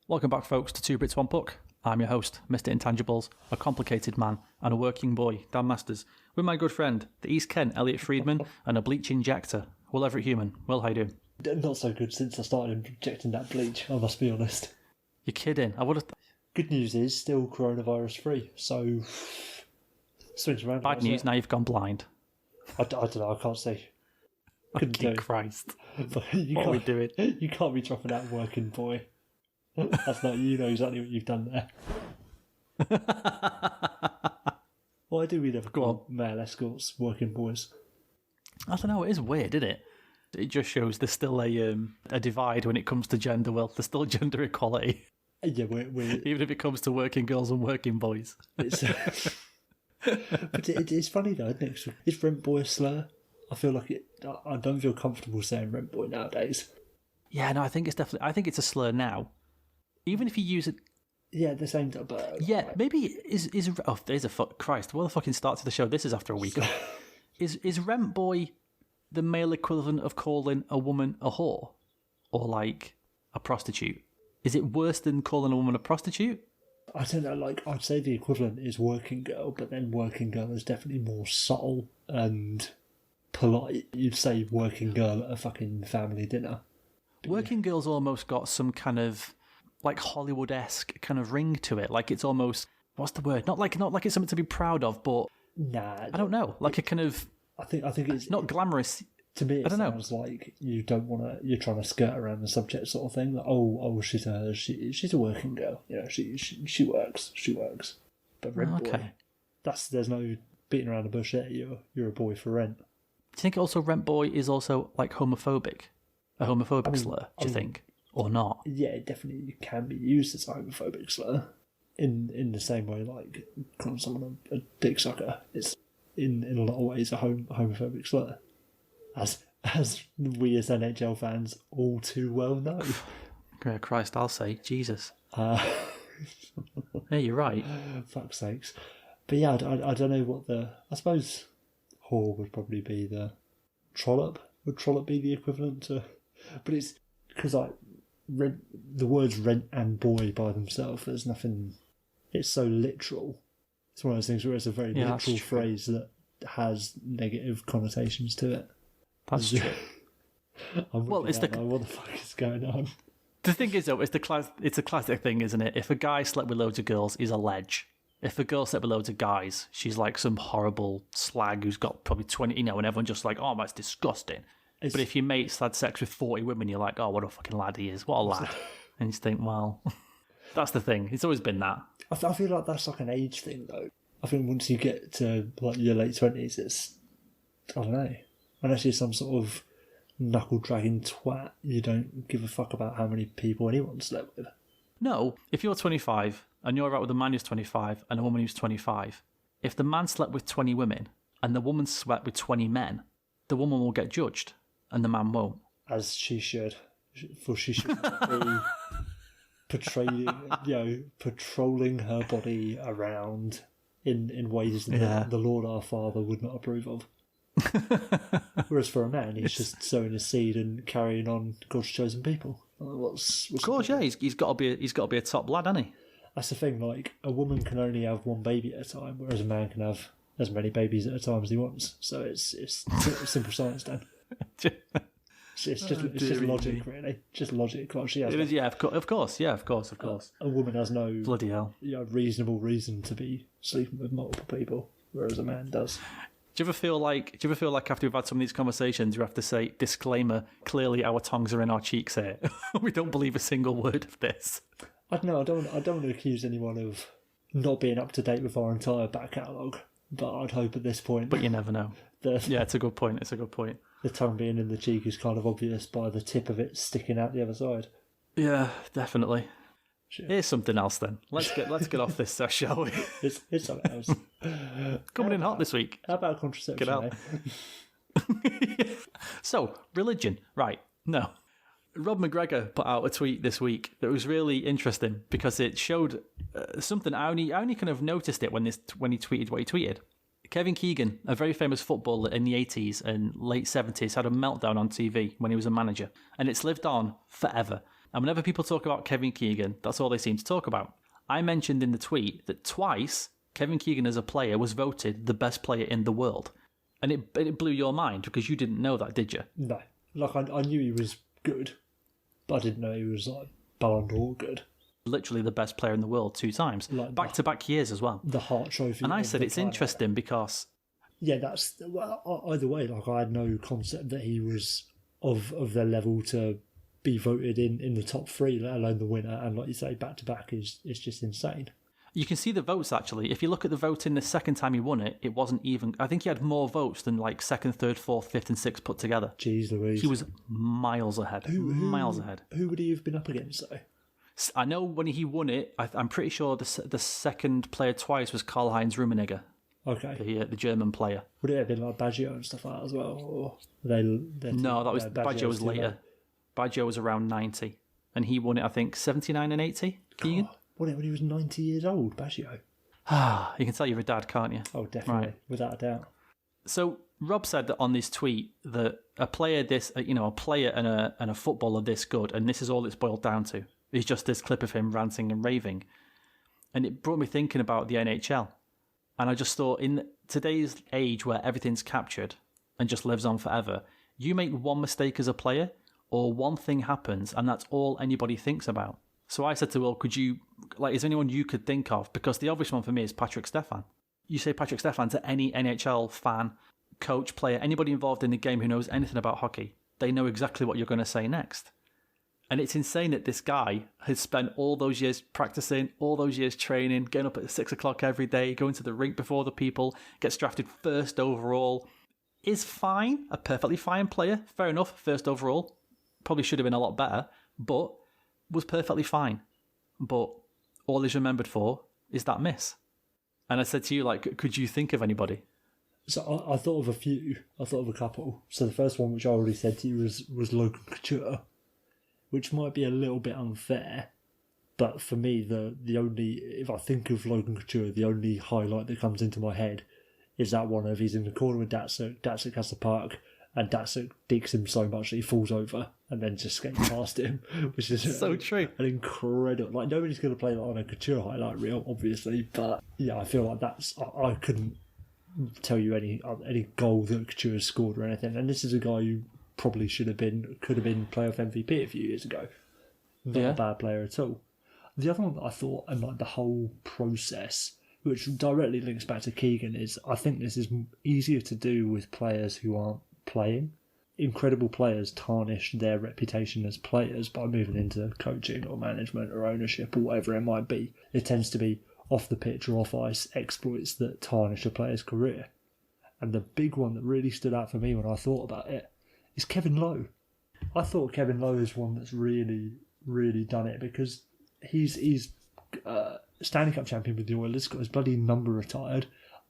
Welcome back, folks, to Two Brits, One Puck. I'm your host, Mr. Intangibles, a complicated man, and a working boy, Dan Masters, with my good friend, the East Kent Elliot Friedman, and a bleach injector, Will Everett Human. Will, how you doing? Not so good since I started injecting that bleach, I must be honest. You're kidding. I would have... Good news is, still coronavirus free, so... Swings around. Bad news, now you've gone blind. I don't know, I can't see. Couldn't do. Christ. But What are we doing? You can't be dropping that working boy. That's not, you know exactly what you've done there. Why do we never call male escorts working boys? I don't know, it is weird, isn't it? It just shows there's still a divide when it comes to gender, Will. There's still gender equality. Yeah, we're Even if it comes to working girls and working boys. It's, but it's funny though, isn't it? Is rent boy a slur? I feel like I don't feel comfortable saying rent boy nowadays. Yeah, no, I think it's a slur now. Even if you use it... Yeah, the same time, but... Yeah, maybe is oh, there's a Christ, what the fucking start to the show? This is after a week. Is rent boy the male equivalent of calling a woman a whore? Or like a prostitute? Is it worse than calling a woman a prostitute? I don't know, like, I'd say the equivalent is working girl, but then working girl is definitely more subtle and polite. You'd say working girl at a fucking family dinner. Working girl's almost got some kind of like Hollywood-esque kind of ring to it. Like it's almost, what's the word? Not like it's something to be proud of, but nah, I don't know. Like a kind of, I think it's not glamorous. To me, it I don't sounds like you don't want to. You're trying to skirt around the subject, sort of thing. Like, oh, she's a working girl. You know, she works. But rent boy, there's no beating around the bush there. You're a boy for rent. Do you think also rent boy is also like homophobic? A homophobic slur, do you think? Or not? Yeah, it definitely can be used as a homophobic slur. In the same way, like calling someone a dick sucker, it's in a lot of ways a homophobic slur. As we as NHL fans all too well know. Yeah, Christ, I'll say, Jesus. Yeah, you're right. Fuck's sakes. But yeah, I don't know what I suppose whore would probably be the trollop. Would trollop be the equivalent to... But it's because like the words rent and boy by themselves, there's nothing... It's so literal. It's one of those things where it's a very literal phrase that has negative connotations to it. That's true. What the fuck is going on? The thing is, though, it's a classic thing, isn't it? If a guy slept with loads of girls, he's a ledge. If a girl slept with loads of guys, she's like some horrible slag who's got probably 20, and everyone's just like, oh, that's disgusting. But if your mate's had sex with 40 women, you're like, oh, what a fucking lad he is. What a lad. And you just think, well, that's the thing. It's always been that. I feel like that's like an age thing, though. I think once you get to like your late 20s, it's, I don't know. Unless you're some sort of knuckle-dragging twat, you don't give a fuck about how many people anyone slept with. No, if you're 25 and you're out with a man who's 25 and a woman who's 25, if the man slept with 20 women and the woman slept with 20 men, the woman will get judged and the man won't. As she should. For she should not be patrolling her body around in ways that the Lord our Father would not approve of. Whereas for a man, he's just sowing his seed and carrying on God's chosen people. Of course, yeah, he's got to be a top lad, hasn't he? That's the thing. Like a woman can only have one baby at a time, whereas a man can have as many babies at a time as he wants. So it's simple science, Dan. It's just logic, really. Just logic. Like she has. Of course. A woman has no bloody hell reasonable reason to be sleeping with multiple people, whereas a man does. Do you ever feel like after we've had some of these conversations, you have to say, disclaimer, clearly our tongues are in our cheeks here. We don't believe a single word of this. I don't know. I don't want to accuse anyone of not being up to date with our entire back catalogue, but I'd hope at this point. But you never know. Yeah, it's a good point. The tongue being in the cheek is kind of obvious by the tip of it sticking out the other side. Yeah, definitely. Sure. Here's something else then. Let's get off this, shall we? It's something else. Coming in hot this week. How about contraception? Get out. So, religion. Right. No. Rob McGregor put out a tweet this week that was really interesting because it showed something. I only kind of noticed it when he tweeted what he tweeted. Kevin Keegan, a very famous footballer in the 80s and late 70s, had a meltdown on TV when he was a manager, and it's lived on forever. And whenever people talk about Kevin Keegan, that's all they seem to talk about. I mentioned in the tweet that twice Kevin Keegan as a player was voted the best player in the world. And it blew your mind because you didn't know that, did you? No. Like, I knew he was good, but I didn't know he was, like, Ballon d'Or good. Literally the best player in the world 2 times. Like back-to-back years as well. The Hart Trophy. And I said it's interesting because... Yeah, that's... Well, either way, like, I had no concept that he was of their level to be voted in the top 3, let alone the winner. And like you say, back-to-back is just insane. You can see the votes, actually. If you look at the voting the second time he won it, it wasn't even... I think he had more votes than, like, 2nd, 3rd, 4th, 5th and 6th put together. Jeez Louise. He was miles ahead. Miles ahead. Who would he have been up against, though? I know when he won it, I'm pretty sure the second player twice was Karl-Heinz Rummenigge. Okay. The German player. Would it have been like Baggio and stuff like that as well? Or No, that was Baggio was later. Baggio was around 90. And he won it, I think, 79 and 80. Keegan? Won it when he was 90 years old, Baggio. You can tell you're a dad, can't you? Oh, definitely. Right. Without a doubt. So Rob said that on this tweet that a player and a footballer this good, and this is all it's boiled down to, is just this clip of him ranting and raving. And it brought me thinking about the NHL. And I just thought, in today's age where everything's captured and just lives on forever, you make one mistake as a player or one thing happens and that's all anybody thinks about. So I said to Will, is there anyone you could think of? Because the obvious one for me is Patrick Stefan. You say Patrick Stefan to any NHL fan, coach, player, anybody involved in the game who knows anything about hockey, they know exactly what you're going to say next. And it's insane that this guy has spent all those years practicing, all those years training, getting up at 6 o'clock every day, going to the rink before the people, gets drafted 1st overall, is fine, a perfectly fine player, fair enough, 1st overall, probably should have been a lot better, but was perfectly fine. But all he's remembered for is that miss. And I said to you, like, could you think of anybody? So I thought of a few, I thought of a couple. So the first one, which I already said to you, was Logan Couture, which might be a little bit unfair, but for me, the only, if I think of Logan Couture, the only highlight that comes into my head is that one of he's in the corner with Datsuk has the puck, and Datsuk dicks him so much that he falls over and then just skates past him, which is so true. An incredible, like, nobody's going to play that on a Couture highlight reel, obviously, but yeah, I feel like I couldn't tell you any goal that Couture scored or anything, and this is a guy who probably could have been playoff MVP a few years ago. Not a bad player at all. The other one that I thought, and like the whole process, which directly links back to Keegan, is I think this is easier to do with players who aren't playing. Incredible players tarnish their reputation as players by moving into coaching or management or ownership or whatever it might be. It tends to be off the pitch or off ice exploits that tarnish a player's career. And the big one that really stood out for me when I thought about it is Kevin Lowe. I thought Kevin Lowe is one that's really, really done it because he's Stanley Cup champion with the Oilers, got his bloody number retired.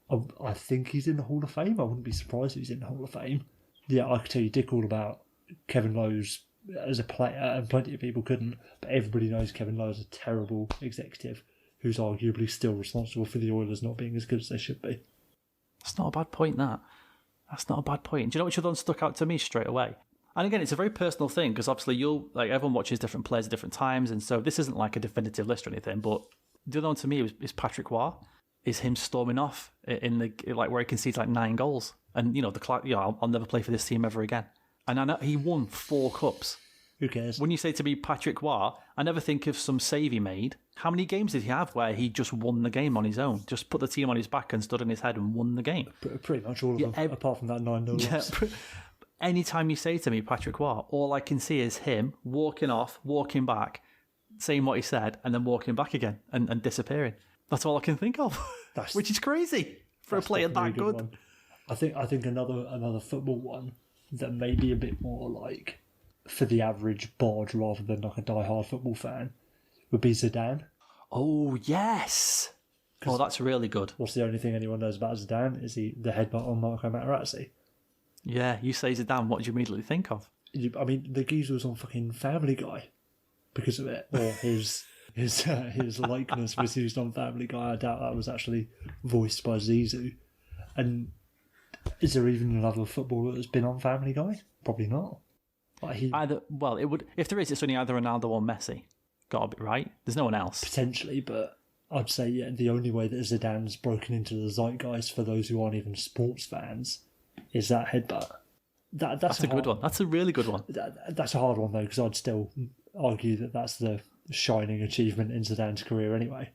I think he's in the Hall of Fame. I wouldn't be surprised if he's in the Hall of Fame. Yeah, I could tell you dick all about Kevin Lowe's as a player, and plenty of people couldn't, but everybody knows Kevin Lowe is a terrible executive who's arguably still responsible for the Oilers not being as good as they should be. That's not a bad point, that. That's not a bad point. Do you know which other one stuck out to me straight away? And again, it's a very personal thing because obviously everyone watches different players at different times, and so this isn't like a definitive list or anything. But the other one to me is Patrick Roy. Is him storming off in the where he concedes 9 goals, and I'll never play for this team ever again. And I know he won 4 cups. Who cares? When you say to me Patrick Roy, I never think of some save he made. How many games did he have where he just won the game on his own? Just put the team on his back and stood on his head and won the game. Pretty much all of them, apart from that 9-0 loss. Anytime you say to me Patrick Roy, all I can see is him walking off, walking back, saying what he said, and then walking back again and disappearing. That's all I can think of, which is crazy for a player that good. One. I think another football one that may be a bit more like for the average bod rather than like a die-hard football fan would be Zidane. Oh, yes. Oh, that's really good. What's the only thing anyone knows about Zidane? Is he the headbutt on Marco Materazzi? Yeah, you say Zidane, what do you immediately think of? I mean, the geezer was on fucking Family Guy because of it, or his likeness was used on Family Guy. I doubt that was actually voiced by Zizou. And is there even another footballer that's been on Family Guy? Probably not. Like he it would if there is, it's only either Ronaldo or Messi. Gotta be right. There's no one else. potentially, but I'd say the only way that Zidane's broken into the zeitgeist for those who aren't even sports fans is that headbutt. That's a good one. That's a really good one. That's a hard one though, because I'd still argue that that's the shining achievement in Zidane's career anyway.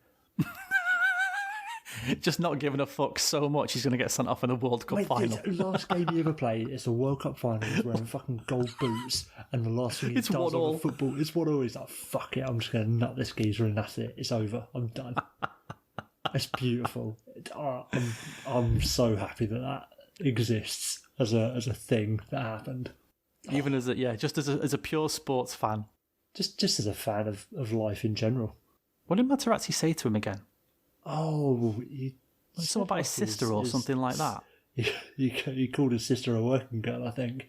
Just not giving a fuck so much he's going to get sent off in a World Cup final. Last game he ever played, it's a World Cup final. He's wearing fucking gold boots, and the last thing he does on the football, it's 1-1. He's like, fuck it, I'm just going to nut this geezer and that's it. It's over. I'm done. It's beautiful. I'm so happy that exists as a thing that happened. Even as a pure sports fan. Just as a fan of life in general. What did Materazzi say to him again? Oh, something about his sister or something like that. He called his sister a working girl, I think.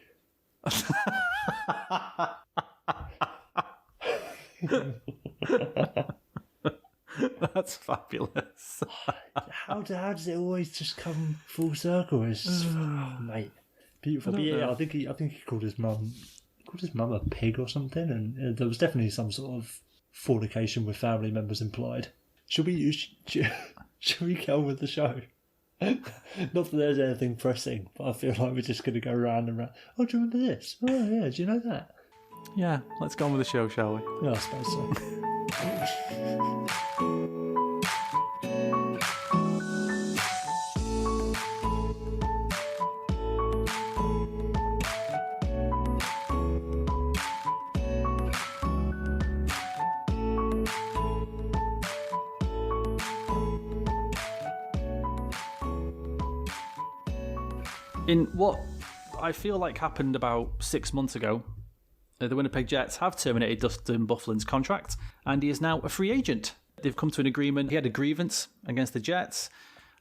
That's fabulous. How does it always just come full circle? It's just, mate, beautiful. But yeah, I think he called his mum a pig or something, and there was definitely some sort of fornication with family members implied. Should we get on with the show? Not that there's anything pressing, but I feel like we're just going to go round and round. Oh, do you remember this? Oh, yeah, do you know that? Yeah, let's go on with the show, shall we? Yeah, I suppose so. In what I feel like happened about 6 months ago, the Winnipeg Jets have terminated Dustin Byfuglien's contract, and he is now a free agent. They've come to an agreement. He had a grievance against the Jets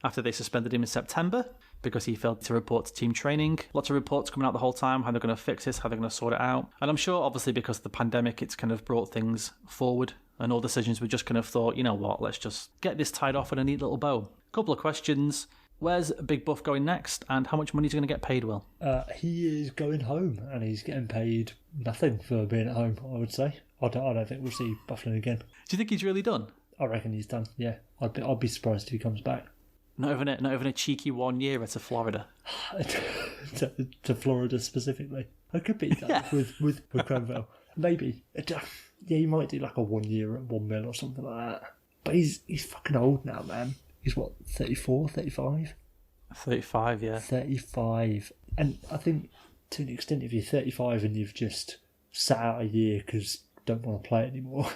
after they suspended him in September because he failed to report to team training. Lots of reports coming out the whole time, how they're going to fix this, how they're going to sort it out. And I'm sure, obviously, because of the pandemic, it's kind of brought things forward, and all decisions were just kind of thought, you know what, let's just get this tied off in a neat little bow. Couple of questions. Where's Big Buff going next, and how much money is he going to get paid, Will? He is going home, and he's getting paid nothing for being at home, I would say. I don't think we'll see Byfuglien again. Do you think he's really done? I reckon he's done, yeah. I'd be surprised if he comes back. Not even a cheeky 1 year to Florida. to Florida specifically. I could be done with Cranville. Maybe. Yeah, he might do like a 1 year at $1 million or something like that. But he's fucking old now, man. He's what, 34, 35? 35, yeah. 35. And I think to an extent, if you're 35 and you've just sat out a year because you don't want to play anymore,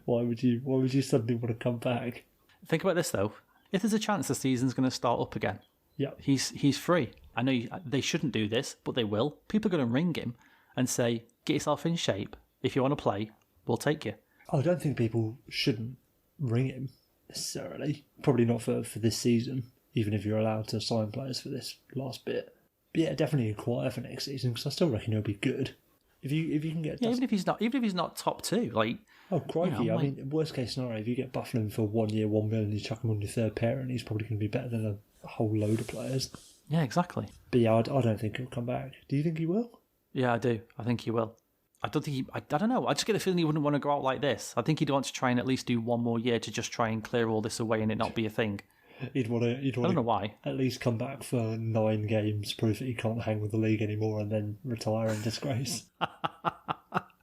why would you suddenly want to come back? Think about this though. If there's a chance the season's going to start up again, yeah, he's free. I know they shouldn't do this, but they will. People are going to ring him and say, get yourself in shape. If you want to play, we'll take you. I don't think people shouldn't ring him necessarily. Probably not for this season, even if you're allowed to sign players for this last bit. But yeah, definitely inquire for next season, because I still reckon he'll be good. If you can get even if he's not top two, like, oh crikey, I mean, worst case scenario, if you get Byfuglien for 1 year, $1 million, you chuck him on your third pair, and he's probably going to be better than a whole load of players. Yeah, exactly. But yeah, I don't think he'll come back. Do you think he will? Yeah, I do. I think he will. I don't think I don't know. I just get the feeling he wouldn't want to go out like this. I think he'd want to try and at least do 1 more year to just try and clear all this away and it not be a thing. He'd want I don't know why. At least come back for 9 games, prove that he can't hang with the league anymore, and then retire in disgrace.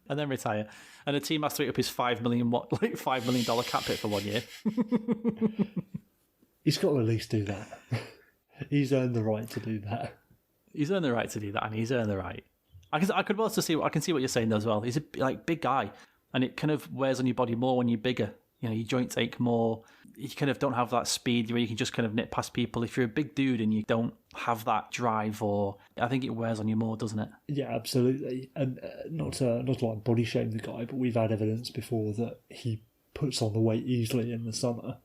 And then retire. And the team has to eat up his $5 million cap hit for 1 year. He's got to at least do that. He's earned the right to do that. He's earned the right to do that, and he's earned the right. I can see what you're saying though as well. He's a big guy, and it kind of wears on your body more when you're bigger. You know, your joints ache more. You kind of don't have that speed where you can just kind of nip past people. If you're a big dude and you don't have that drive, or I think it wears on you more, doesn't it? Yeah, absolutely. And not to like body shame the guy, but we've had evidence before that he puts on the weight easily in the summer.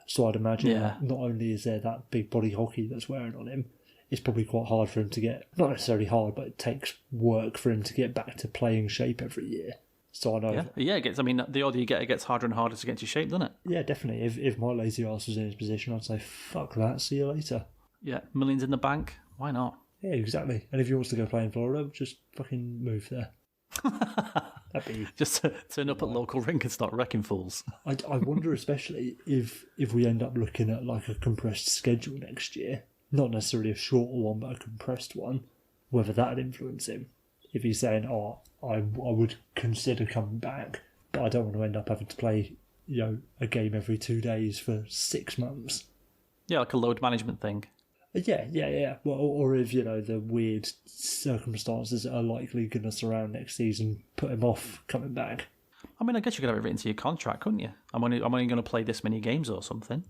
So I'd imagine not only is there that big body hockey that's wearing on him, it's probably quite hard for him to get, not necessarily hard, but it takes work for him to get back to playing shape every year. So I know. Yeah, it gets. I mean, the older you get, it gets harder and harder to get into shape, doesn't it? Yeah, definitely. If my lazy ass was in his position, I'd say, fuck that, see you later. Yeah, millions in the bank, why not? Yeah, exactly. And if he wants to go play in Florida, just fucking move there. That'd be Just to turn up at local rink and start wrecking fools. I wonder, especially if we end up looking at like a compressed schedule next year, not necessarily a shorter one, but a compressed one, whether that'd influence him. If he's saying, "Oh, I would consider coming back, but I don't want to end up having to play, a game every 2 days for 6 months." Yeah, like a load management thing. Yeah. Well, or if the weird circumstances that are likely going to surround next season put him off coming back. I mean, I guess you could have it written to your contract, couldn't you? I'm only going to play this many games or something.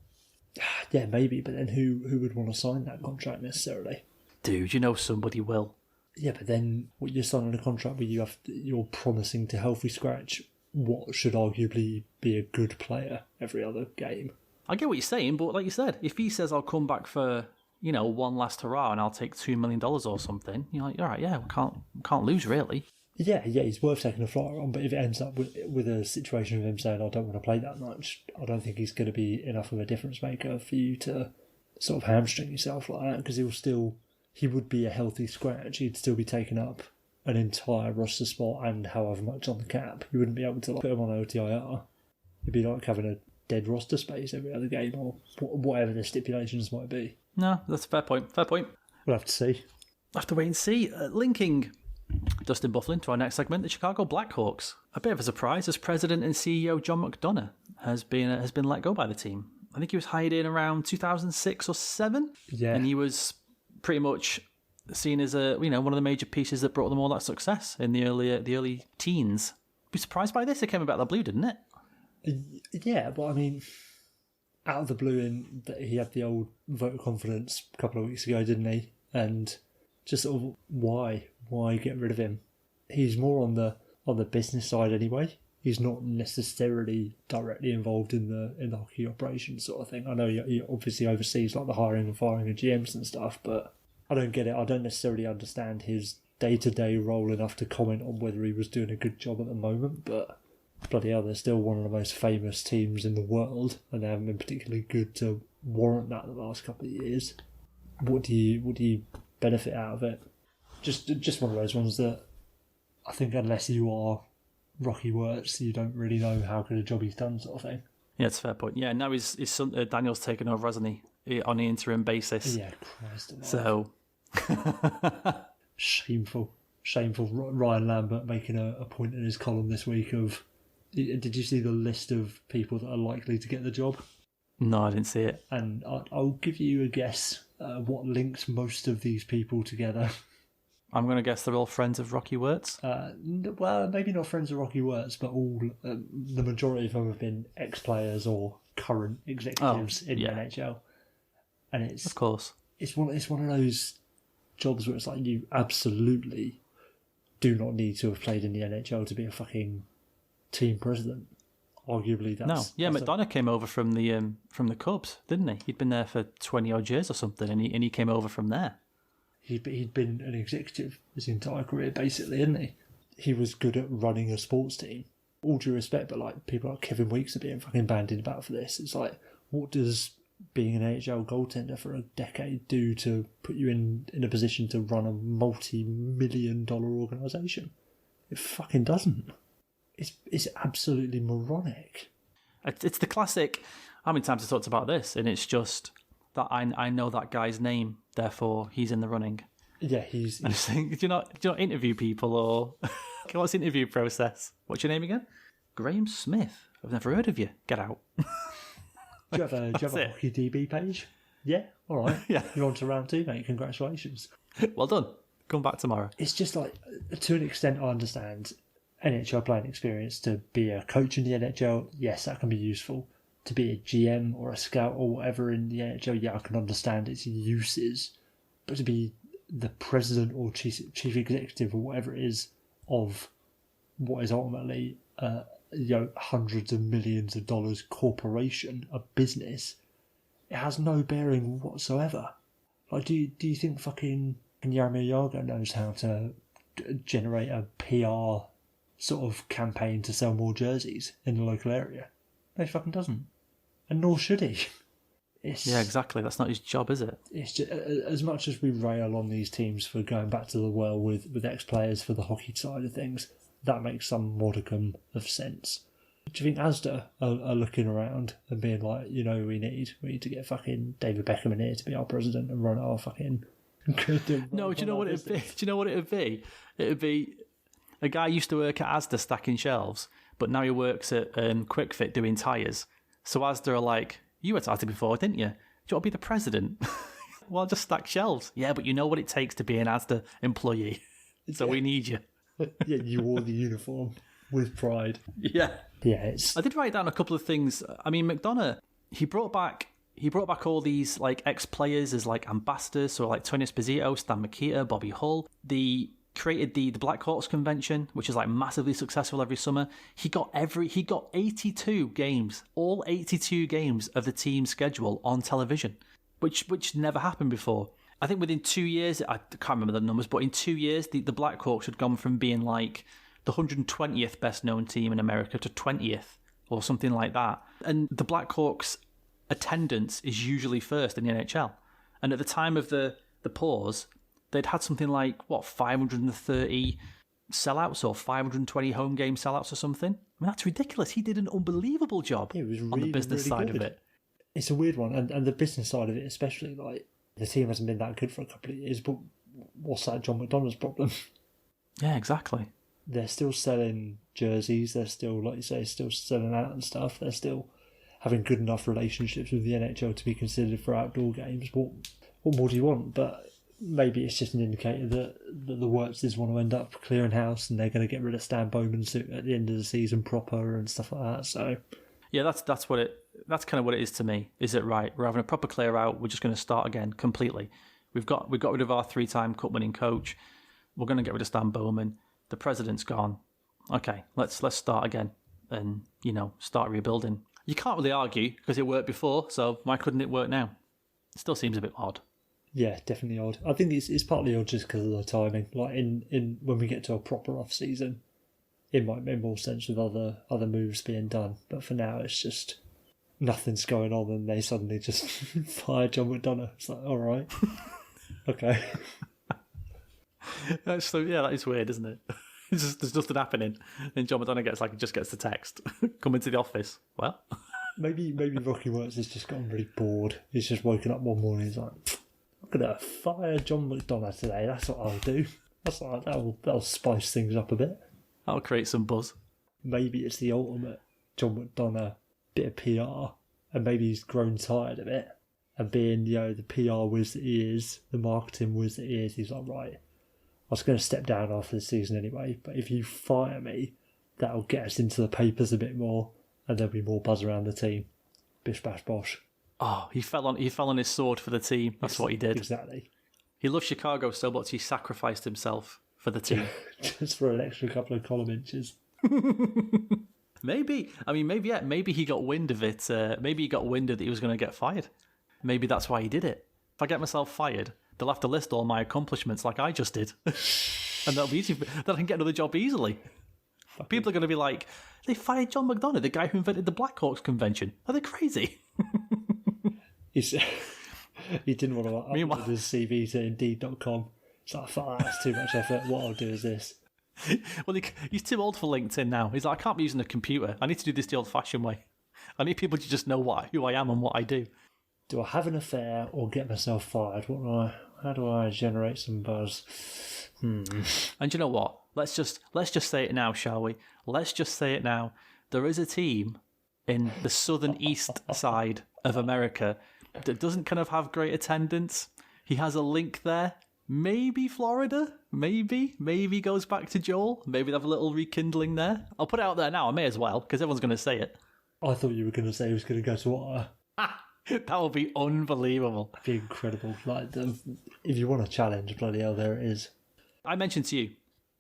Yeah, maybe, but then who would want to sign that contract necessarily? Dude, somebody will. Yeah, but then what you're signing a contract where you're promising to healthy scratch what should arguably be a good player every other game. I get what you're saying, but like you said, if he says I'll come back for one last hurrah and I'll take $2 million or something, you're like, all right, yeah, we can't lose really. Yeah, he's worth taking a flyer on, but if it ends up with a situation of him saying, I don't want to play that much, I don't think he's going to be enough of a difference maker for you to sort of hamstring yourself like that, because he would be a healthy scratch. He'd still be taking up an entire roster spot and however much on the cap. You wouldn't be able to put him on OTIR. It'd be like having a dead roster space every other game or whatever the stipulations might be. No, that's a fair point. We'll have to see. Have to wait and see. Linking Dustin Bufflin to our next segment, the Chicago Blackhawks. A bit of a surprise as President and CEO John McDonough has been let go by the team. I think he was hired in around 2006 or 7. Yeah. And he was pretty much seen as one of the major pieces that brought them all that success in the early teens. Be surprised by this? It came about the blue, didn't it? Yeah, but I mean, out of the blue, he had the old vote of confidence a couple of weeks ago, didn't he? And just sort of why get rid of him? He's more on the business side anyway. He's not necessarily directly involved in the hockey operations sort of thing. I know he obviously oversees like the hiring and firing of GMs and stuff, but I don't get it. I don't necessarily understand his day-to-day role enough to comment on whether he was doing a good job at the moment, but bloody hell, they're still one of the most famous teams in the world, and they haven't been particularly good to warrant that the last couple of years. What do you benefit out of it? Just one of those ones that I think unless you are Rocky Wirtz, you don't really know how good a job he's done, sort of thing. Yeah, it's a fair point. Yeah, now his son Daniel's taken over, hasn't he, on an interim basis? Yeah, Christ. So shameful. Ryan Lambert making a point in his column this week of. Did you see the list of people that are likely to get the job? No, I didn't see it. And I'll give you a guess what links most of these people together. I'm going to guess they're all friends of Rocky Wirtz. Well, maybe not friends of Rocky Wirtz, but all the majority of them have been ex-players or current executives in the NHL. And it's of course it's one of those jobs where it's like you absolutely do not need to have played in the NHL to be a fucking team president. Arguably, that's McDonough came over from the Cubs, didn't he? He'd been there for 20 odd years or something, and he came over from there. He'd been an executive his entire career, basically, hadn't he? He was good at running a sports team. All due respect, but like people like Kevin Weeks are being fucking bandied about for this. It's like, what does being an NHL goaltender for a decade do to put you in a position to run a multi-million-dollar organisation? It fucking doesn't. It's absolutely moronic. It's the classic. How many times I talked about this, and it's just that I know that guy's name, therefore he's in the running. Yeah, he's. I just think, do you not interview people or what's the interview process? What's your name again? Graham Smith. I've never heard of you. Get out. Do you have a Hockey DB page? Yeah, all right. Yeah, you're on to round 2, mate. Congratulations. Well done. Come back tomorrow. It's just like, to an extent, I understand NHL playing experience to be a coach in the NHL. Yes, that can be useful. To be a GM or a scout or whatever in the NHL, yeah, I can understand its uses. But to be the president or chief executive or whatever it is of what is ultimately hundreds of millions of dollars corporation, a business, it has no bearing whatsoever. Like, do you think fucking Jaromir Jagr knows how to generate a PR sort of campaign to sell more jerseys in the local area? No, he fucking doesn't. And nor should he. Yeah, exactly. That's not his job, is it? It's just, as much as we rail on these teams for going back to the well with ex-players for the hockey side of things, that makes some modicum of sense. Do you think Asda are looking around and being like, we need to get fucking David Beckham in here to be our president and run our fucking... No, do you know what it'd be? Do you know what it'd be? It'd be a guy used to work at Asda stacking shelves, but now he works at Quick Fit doing tyres. So Asda are like, you were at Asda before, didn't you? Do you want to be the president? Well, just stack shelves. Yeah, but you know what it takes to be an Asda employee. So we need you. Yeah, you wore the uniform with pride. Yeah. Yeah, I did write down a couple of things. I mean, McDonough, he brought back all these like ex-players as like ambassadors, so like Tony Esposito, Stan Mikita, Bobby Hull. They created the Black Hawks convention, which is like massively successful every summer. He got 82 games, all 82 games of the team's schedule on television, which never happened before. I think within 2 years, I can't remember the numbers, but in 2 years, the Black Hawks had gone from being like the 120th best known team in America to 20th or something like that. And the Black Hawks attendance is usually first in the NHL. And at the time of the pause, they'd had something like, 530 sellouts or 520 home game sellouts or something. I mean, that's ridiculous. He did an unbelievable job on the business side of it. It's a weird one. And the business side of it, especially, like, the team hasn't been that good for a couple of years, but what's that John McDonough's problem? Yeah, exactly. They're still selling jerseys. They're still, like you say, still selling out and stuff. They're still having good enough relationships with the NHL to be considered for outdoor games. What more do you want? But maybe it's just an indicator that the Wirtzes want to end up clearing house and they're going to get rid of Stan Bowman's at the end of the season proper and stuff like that. So yeah, that's kind of what it is to me. Is it right? We're having a proper clear out. We're just going to start again completely. We've got rid of our 3-time cup winning coach. We're going to get rid of Stan Bowman. The president's gone. Okay, let's start again and start rebuilding. You can't really argue because it worked before, so why couldn't it work now? It still seems a bit odd. Yeah, definitely odd. I think it's partly odd just because of the timing. Like in when we get to a proper off season, it might make more sense with other moves being done. But for now, it's just nothing's going on, and they suddenly just fire John McDonough. It's like, all right, okay. So yeah, that is weird, isn't it? There's nothing happening, and John McDonough gets the text, come into the office. Well, maybe Rocky Wirtz has just gotten really bored. He's just woken up one morning. He's like, I'm gonna fire John McDonough today. That's what I'll do. That's like that'll spice things up a bit. That'll create some buzz. Maybe it's the ultimate John McDonough bit of PR, and maybe he's grown tired of it. And being the PR whiz that he is, the marketing whiz that he is, he's like, right, I was going to step down after the season anyway, but if you fire me, that'll get us into the papers a bit more, and there'll be more buzz around the team. Bish bash bosh. Oh, he fell on his sword for the team. That's what he did. Exactly. He loved Chicago so much he sacrificed himself for the team. Just for an extra couple of column inches. Maybe he got wind of it. Maybe he got wind of that he was going to get fired. Maybe that's why he did it. If I get myself fired, they'll have to list all my accomplishments like I just did. And that'll be easy. Then I can get another job easily. People are going to be like, they fired John McDonough, the guy who invented the Black Hawks convention. Are they crazy? He didn't want to upload his CV to Indeed.com. So I thought, that's too much effort. What I'll do is this. Well, he's too old for LinkedIn now. He's like, I can't be using a computer. I need to do this the old-fashioned way. I need people to just know who I am and what I do. Do I have an affair or get myself fired? How do I generate some buzz? And you know what? Let's just say it now, shall we? Let's just say it now. There is a team in the southern east side of America that doesn't kind of have great attendance. He has a link there. Maybe Florida? Maybe goes back to Joel. Maybe they have a little rekindling there. I'll put it out there now. I may as well, because everyone's going to say it. I thought you were going to say he was going to go to Ottawa. That would be unbelievable. That'd be incredible. Like, if you want a challenge, bloody hell, there it is. I mentioned to you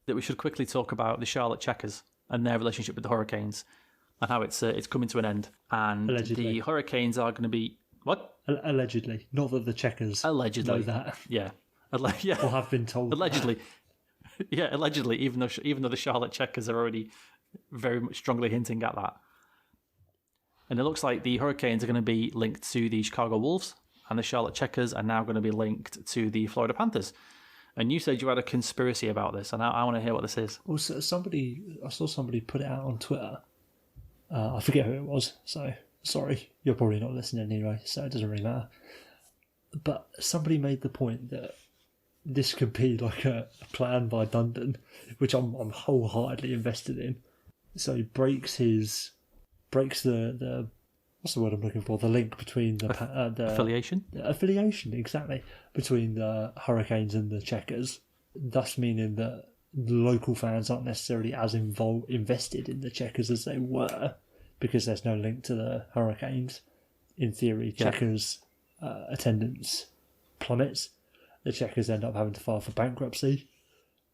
that we should quickly talk about the Charlotte Checkers and their relationship with the Hurricanes and how it's coming to an end. And allegedly. The Hurricanes are going to be... What? Allegedly. Not that the Checkers allegedly know that. Yeah. Yeah. Or have been told. Allegedly. That. Yeah, allegedly, even though the Charlotte Checkers are already very much strongly hinting at that. And it looks like the Hurricanes are going to be linked to the Chicago Wolves, and the Charlotte Checkers are now going to be linked to the Florida Panthers. And you said you had a conspiracy about this, and I want to hear what this is. Well, I saw somebody put it out on Twitter. I forget who it was, so sorry. You're probably not listening anyway, so it doesn't really matter. But somebody made the point that this could be like a plan by Dundon, which I'm wholeheartedly invested in. So he breaks the what's the word I'm looking for? The link between the affiliation. Affiliation, exactly, between the Hurricanes and the Checkers. Thus meaning that the local fans aren't necessarily as invested in the Checkers as they were, because there's no link to the Hurricanes. In theory, Checkers attendance plummets. The Checkers end up having to file for bankruptcy.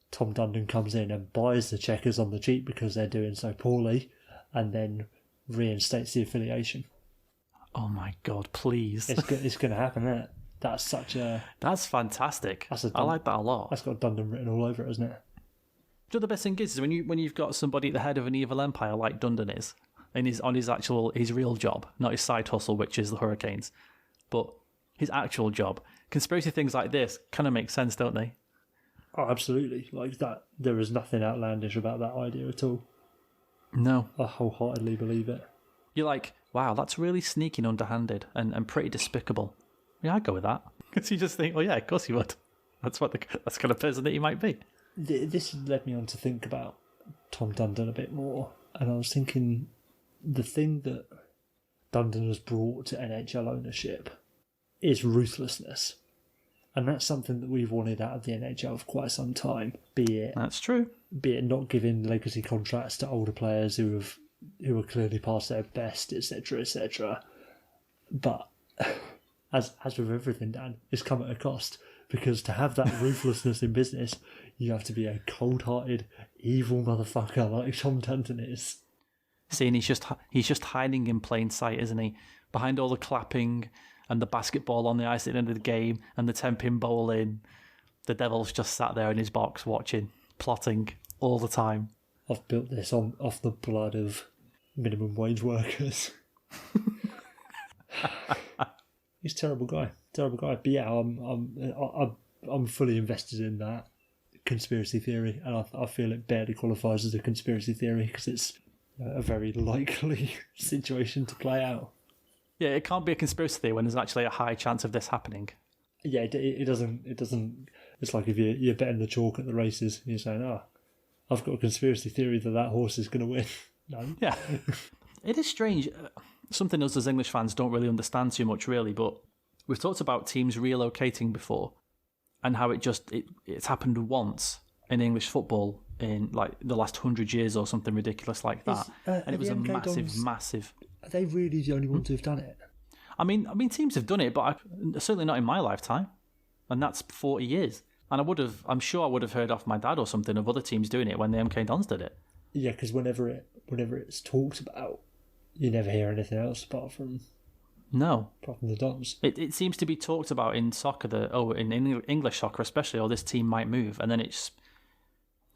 Tom Dundon comes in and buys the Checkers on the cheap because they're doing so poorly, and then reinstates the affiliation. Oh my God, please. It's going to happen, isn't it? That's fantastic. I like that a lot. That's got Dundon written all over it, isn't it? Do you know the best thing is when you've got somebody at the head of an evil empire like Dundon is, and he's on his real job, not his side hustle, which is the Hurricanes, but his actual job. Conspiracy things like this kind of make sense, don't they? Oh, absolutely. Like that, there is nothing outlandish about that idea at all. No. I wholeheartedly believe it. You're like, wow, that's really sneaky and underhanded and pretty despicable. Yeah, I'd go with that. Because you just think, well, yeah, of course you would. That's the kind of person that you might be. This led me on to think about Tom Dundon a bit more. And I was thinking, the thing that Dundon has brought to NHL ownership is ruthlessness. And that's something that we've wanted out of the NHL for quite some time. That's true. Be it not giving legacy contracts to older players who are clearly past their best, etc., etc. But as with everything, Dan, it's come at a cost. Because to have that ruthlessness in business, you have to be a cold-hearted, evil motherfucker like Tom Dundon is. See, and he's just hiding in plain sight, isn't he? Behind all the clapping and the basketball on the ice at the end of the game and the 10-pin bowling, the devil's just sat there in his box watching, plotting all the time. I've built this off the blood of minimum wage workers. He's a terrible guy. But yeah, I'm fully invested in that conspiracy theory, and I feel it barely qualifies as a conspiracy theory because it's a very likely situation to play out. Yeah, it can't be a conspiracy theory when there's actually a high chance of this happening. Yeah, it doesn't. It's like if you're betting the chalk at the races, and you're saying, I've got a conspiracy theory that horse is going to win. No. Yeah. It is strange. Something us as English fans don't really understand too much, really, but we've talked about teams relocating before and how it's happened once in English football in like the last 100 years or something ridiculous like that. And it was a massive... Are they really the only ones who've done it? I mean, teams have done it, but certainly not in my lifetime. And that's 40 years. And I'm sure I would have heard off my dad or something of other teams doing it when the MK Dons did it. Yeah, because whenever it's talked about, you never hear anything else apart from the Dons. It seems to be talked about in soccer in English soccer especially, this team might move, and then it's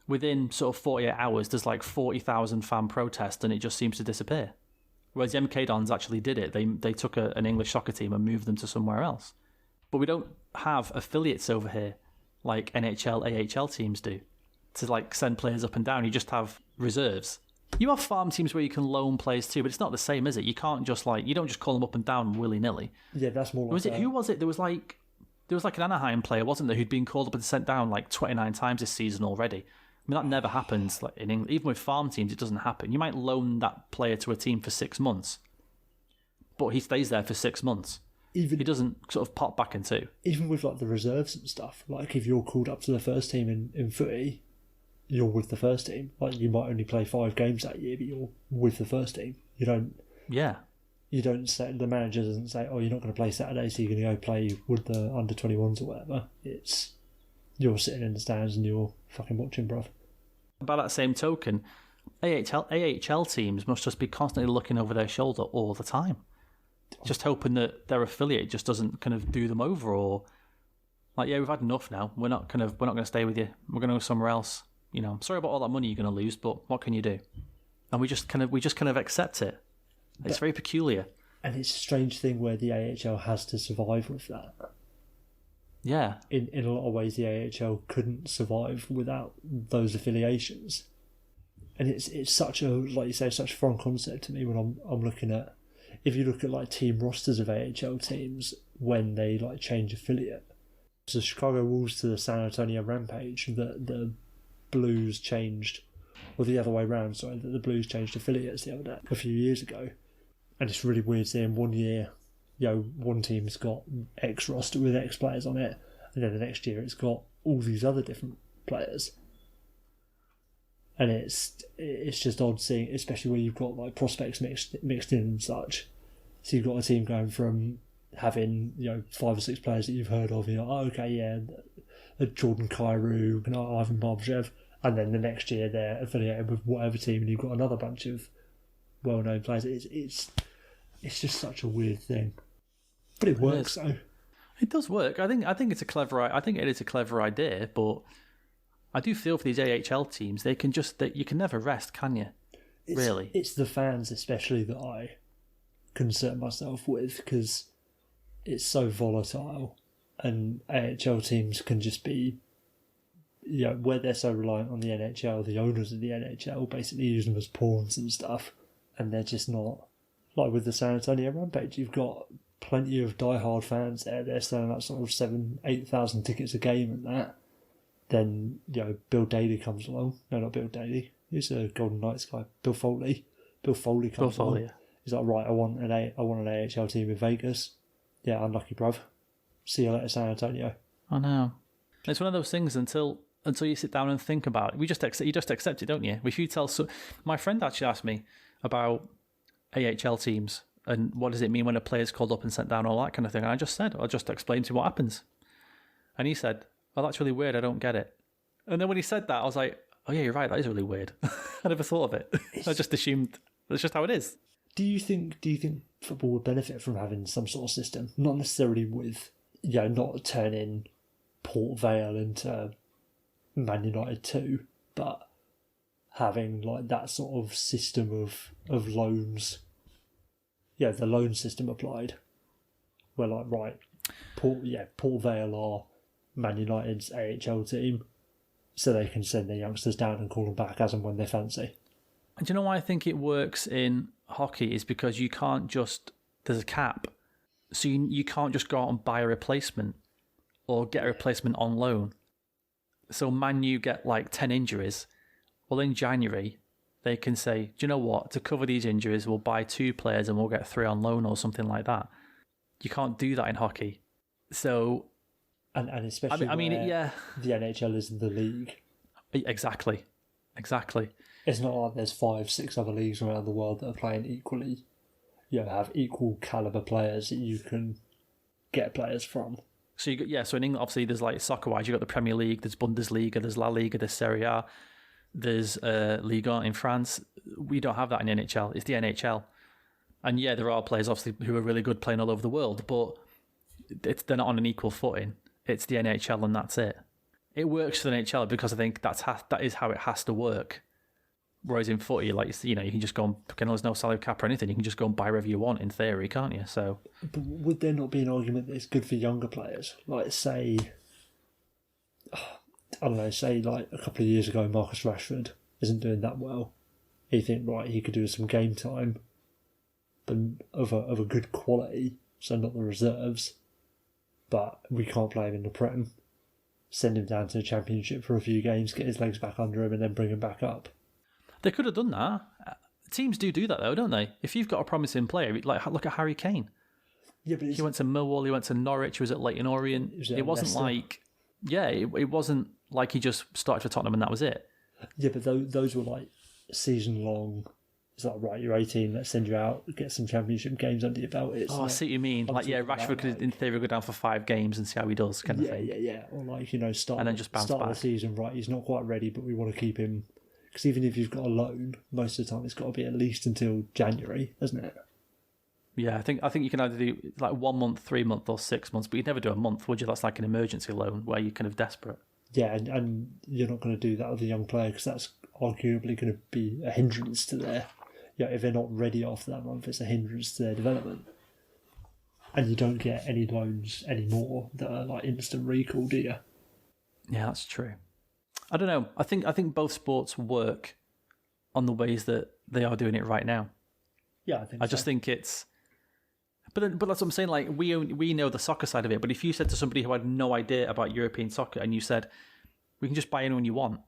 within sort of 48 hours there's like 40,000 fan protest and it just seems to disappear. Whereas the MK Dons actually did it. They took an English soccer team and moved them to somewhere else. But we don't have affiliates over here like NHL, AHL teams do to like send players up and down. You just have reserves. You have farm teams where you can loan players too, but it's not the same, is it? You can't just you don't just call them up and down willy-nilly. Yeah, that's more like... Who was it? There was like an Anaheim player, wasn't there, who'd been called up and sent down like 29 times this season already. I mean, that never happens in England. Even with farm teams, it doesn't happen. You might loan that player to a team for 6 months, but he stays there for 6 months. He doesn't sort of pop back in two. Even with like the reserves and stuff, like if you're called up to the first team in footy, you're with the first team. Like you might only play 5 games that year, but you're with the first team. You don't. Yeah. You don't say, the manager doesn't say, "Oh, you're not going to play Saturday, so you're going to go play with the under 21s or whatever." It's you're sitting in the stands and you're fucking watching, bruv. By that same token, AHL teams must just be constantly looking over their shoulder all the time, just hoping that their affiliate just doesn't kind of do them over, or like, yeah, we've had enough now. We're not going to stay with you. We're going to go somewhere else. You know, sorry about all that money you're going to lose, but what can you do? And we just kind of accept it. It's very peculiar. And it's a strange thing where the AHL has to survive with that. Yeah. In a lot of ways, the AHL couldn't survive without those affiliations. And it's such a, like you say, such a foreign concept to me when I'm looking at, if you look at like team rosters of AHL teams when they like change affiliate. So Chicago Wolves to the San Antonio Rampage, the Blues changed, or the other way around, sorry, that the Blues changed affiliates the other day, a few years ago. And it's really weird seeing 1 year, one team's got X roster with X players on it, and then the next year it's got all these other different players. And it's just odd seeing, especially when you've got like prospects mixed in and such. So you've got a team going from having 5 or 6 players that you've heard of, Jordan Kyrou and Ivan Barbashev, and then the next year they're affiliated with whatever team, and you've got another bunch of well-known players. It's just such a weird thing, but it works. So it does work. I think it's a clever. I think it is a clever idea, but I do feel for these AHL teams, you can never rest, can you? Really, it's the fans especially that I concern myself with, because it's so volatile, and AHL teams can just be, where they're so reliant on the NHL, the owners of the NHL basically use them as pawns and stuff, and they're just not, like with the San Antonio Rampage, you've got plenty of diehard fans there, they're selling out sort of 7,000-8,000 tickets a game and that. Then, Bill Daly comes along. No, not Bill Daly. He's a Golden Knights guy. Bill Foley. Bill Foley comes along. Yeah. He's like, right, I want an AHL team in Vegas. Yeah, unlucky, bruv. See you later, San Antonio. I know. It's one of those things until you sit down and think about it. You just accept it, don't you? If you tell... my friend actually asked me about AHL teams and what does it mean when a player's called up and sent down, all that kind of thing. And I just explained to him what happens. And he said, "Oh, that's really weird. I don't get it." And then when he said that, I was like, "Oh yeah, you're right. That is really weird." I never thought of it. I just assumed that's just how it is. Do you think football would benefit from having some sort of system? Not necessarily with, not turning Port Vale into Man United 2, but having like that sort of system of loans. Yeah, the loan system applied. Where like, right, Port Vale are Man United's AHL team, so they can send their youngsters down and call them back as and when they fancy. And do you know why I think it works in hockey is because you can't just... There's a cap. So you can't just go out and buy a replacement or get a replacement on loan. So Man U get like 10 injuries. Well, in January, they can say, do you know what? To cover these injuries, we'll buy 2 players and we'll get 3 on loan or something like that. You can't do that in hockey. So... And especially the NHL is in the league. Exactly. It's not like there's 5-6 other leagues around the world that are playing equally, have equal caliber players that you can get players from. So so in England, obviously, there's like soccer-wise, you've got the Premier League, there's Bundesliga, there's La Liga, there's Serie A, there's Ligue 1 in France. We don't have that in NHL. It's the NHL. And yeah, there are players obviously who are really good playing all over the world, but they're not on an equal footing. It's the NHL and that's it. It works for the NHL because I think that is how it has to work. Whereas in footy, like you can just go and there's no salary cap or anything. You can just go and buy wherever you want in theory, can't you? So, but would there not be an argument that it's good for younger players? Like say, I don't know, say like a couple of years ago, Marcus Rashford isn't doing that well. You think, right, he could do some game time, but of a good quality, so not the reserves. But we can't play him in the Prem. Send him down to the Championship for a few games, get his legs back under him, and then bring him back up. They could have done that. Teams do that, though, don't they? If you've got a promising player, like look at Harry Kane. Yeah, but he went to Millwall, he went to Norwich, he was at Leyton Orient. It wasn't like... Yeah, it wasn't like he just started for Tottenham and that was it. Yeah, but those were like season-long... It's like, right, you're 18, let's send you out, get some Championship games under your belt. I see what you mean. Like, Rashford could, in theory, go down for 5 games and see how he does, kind of thing. Yeah. Or like, start, and then just bounce back. The season, right, he's not quite ready, but we want to keep him. Because even if you've got a loan, most of the time it's got to be at least until January, hasn't it? Yeah, I think you can either do like 1 month, 3 months, or 6 months, but you'd never do a month, would you? That's like an emergency loan where you're kind of desperate. Yeah, and you're not going to do that with a young player because that's arguably going to be a hindrance to their... if they're not ready after that month, it's a hindrance to their development. And you don't get any loans anymore that are like instant recall, do you? Yeah, that's true. I don't know. I think both sports work on the ways that they are doing it right now. Yeah, I just think it's. But that's what I'm saying. Like we know the soccer side of it. But if you said to somebody who had no idea about European soccer and you said, "We can just buy anyone you want,"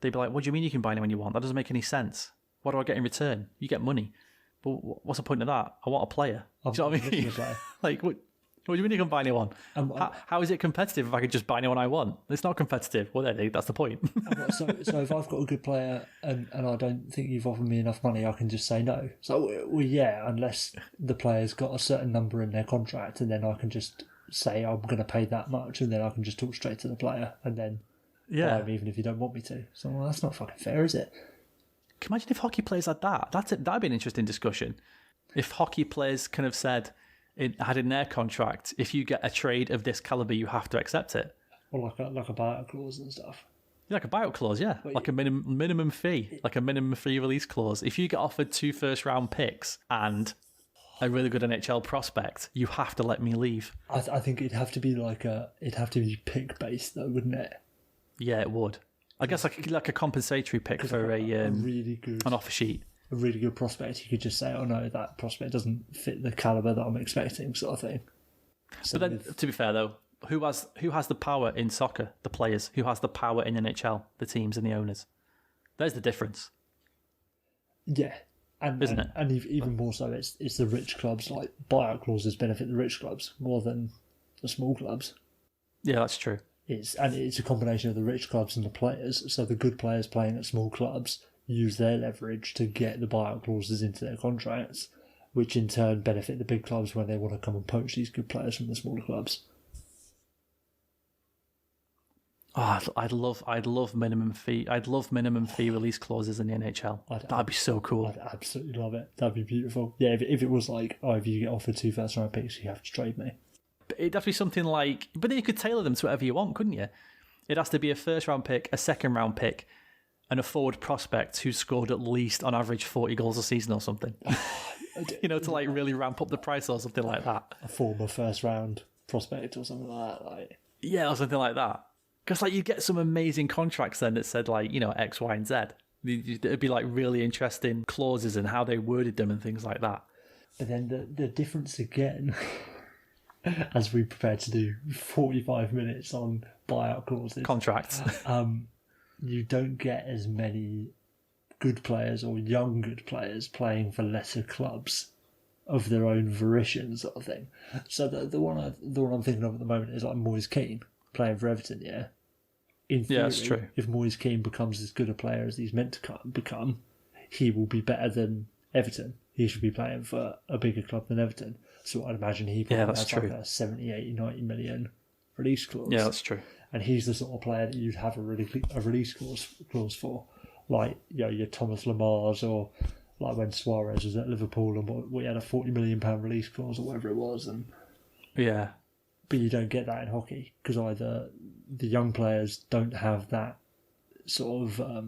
they'd be like, "What do you mean you can buy anyone you want? That doesn't make any sense. What do I get in return? You get money. But what's the point of that? I want a player. Do you know what I mean? Like what do you mean you can buy anyone? How is it competitive if I could just buy anyone I want? It's not competitive. Well, that's the point. So if I've got a good player and I don't think you've offered me enough money, I can just say no. So, well, yeah, unless the player's got a certain number in their contract, and then I can just say I'm going to pay that much, and then I can just talk straight to the player, and then buy him even if you don't want me to. So, well, that's not fucking fair, is it? Can you imagine if hockey players had that? That'd be an interesting discussion. If hockey players kind of said, had in their contract, if you get a trade of this caliber, you have to accept it. Or like a buyout clause and stuff. Yeah, like a buyout clause, yeah. Like a minimum fee, like a minimum fee release clause. If you get offered 2 first-round picks and a really good NHL prospect, you have to let me leave. I think it'd have to be pick-based though, wouldn't it? Yeah, it would. I guess like a compensatory pick for a really good, an offer sheet. A really good prospect, you could just say, "Oh no, that prospect doesn't fit the caliber that I'm expecting," sort of thing. So but then, to be fair though, who has the power in soccer? The players. Who has the power in NHL? The teams and the owners. There's the difference. Yeah, isn't it? And even more so, it's the rich clubs. Like buyout clauses benefit the rich clubs more than the small clubs. Yeah, that's true. It's a combination of the rich clubs and the players. So the good players playing at small clubs use their leverage to get the buyout clauses into their contracts, which in turn benefit the big clubs when they want to come and poach these good players from the smaller clubs. Oh, I'd love minimum fee. I'd love minimum fee release clauses in the NHL. That'd be so cool. I'd absolutely love it. That'd be beautiful. Yeah, if it was like, oh, if you get offered 2 first-round picks, you have to trade me. But it'd have to be something like, but then you could tailor them to whatever you want, couldn't you? It has to be a first-round pick, a second-round pick, and a forward prospect who scored at least on average 40 goals a season or something. To like really ramp up the price or something like that. A former first-round prospect or something like that. Like. Yeah, or something like that. Because like you get some amazing contracts then that said like, X, Y, and Z. It'd be like really interesting clauses and how they worded them and things like that. But then the difference again, as we prepare to do 45 minutes on buyout clauses. Contracts. You don't get as many good players or young good players playing for lesser clubs of their own volition, sort of thing. So the one I'm thinking of at the moment is like Moise Kean playing for Everton. Yeah, in theory, that's true. If Moise Kean becomes as good a player as he's meant to become, he will be better than Everton. He should be playing for a bigger club than Everton. So I'd imagine he probably has like a 70, 80, 90 million release clause. Yeah, that's true. And he's the sort of player that you'd have a release clause for, like your Thomas Lemars, or like when Suarez was at Liverpool and we had a £40 million release clause or whatever it was. And yeah, but you don't get that in hockey because either the young players don't have that sort of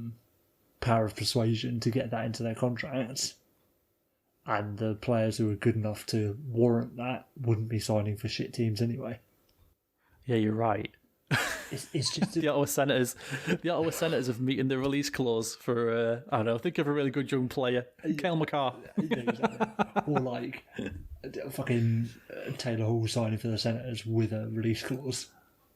power of persuasion to get that into their contracts, and the players who are good enough to warrant that wouldn't be signing for shit teams anyway. Yeah, you're right. It's just the Ottawa Senators. The Ottawa Senators have meeting the release clause for I don't know. Think of a really good young player, Cale Makar. Yeah, exactly. Or like fucking Taylor Hall signing for the Senators with a release clause.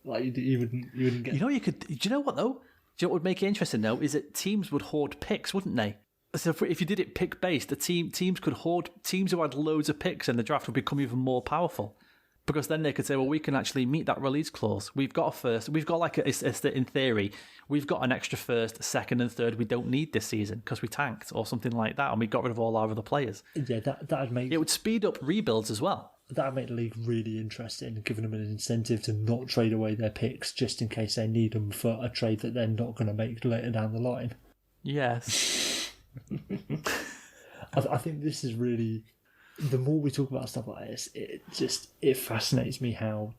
Like you wouldn't get. You could. Do you know what though? Do you know what would make it interesting though? Is that teams would hoard picks, wouldn't they? So if you did it pick based, teams could hoard. Teams who had loads of picks in the draft would become even more powerful. Because then they could say, well, we can actually meet that release clause. We've got a first. We've got like, in theory, we've got an extra first, second and third we don't need this season because we tanked or something like that and we got rid of all our other players. Yeah, that'd make... It would speed up rebuilds as well. That'd make the league really interesting, giving them an incentive to not trade away their picks just in case they need them for a trade that they're not going to make later down the line. Yes. I think this is really... The more we talk about stuff like this, it fascinates me how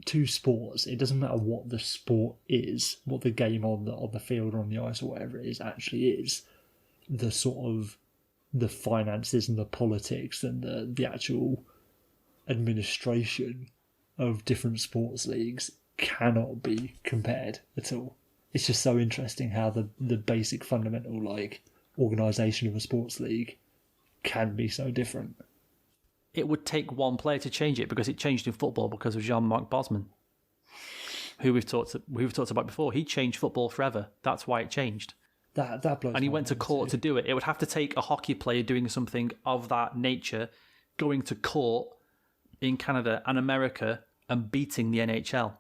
two sports, it doesn't matter what the sport is, what the game on the field or on the ice or whatever it is actually is, the sort of the finances and the politics and the actual administration of different sports leagues cannot be compared at all. It's just so interesting how the basic fundamental organisation of a sports league can be so different. It would take one player to change it, because it changed in football because of Jean-Marc Bosman, who we've talked about before. He changed football forever. That's why it changed. That blows. And he went to court too. to do it. It would have to take a hockey player doing something of that nature, going to court in Canada and America and beating the NHL,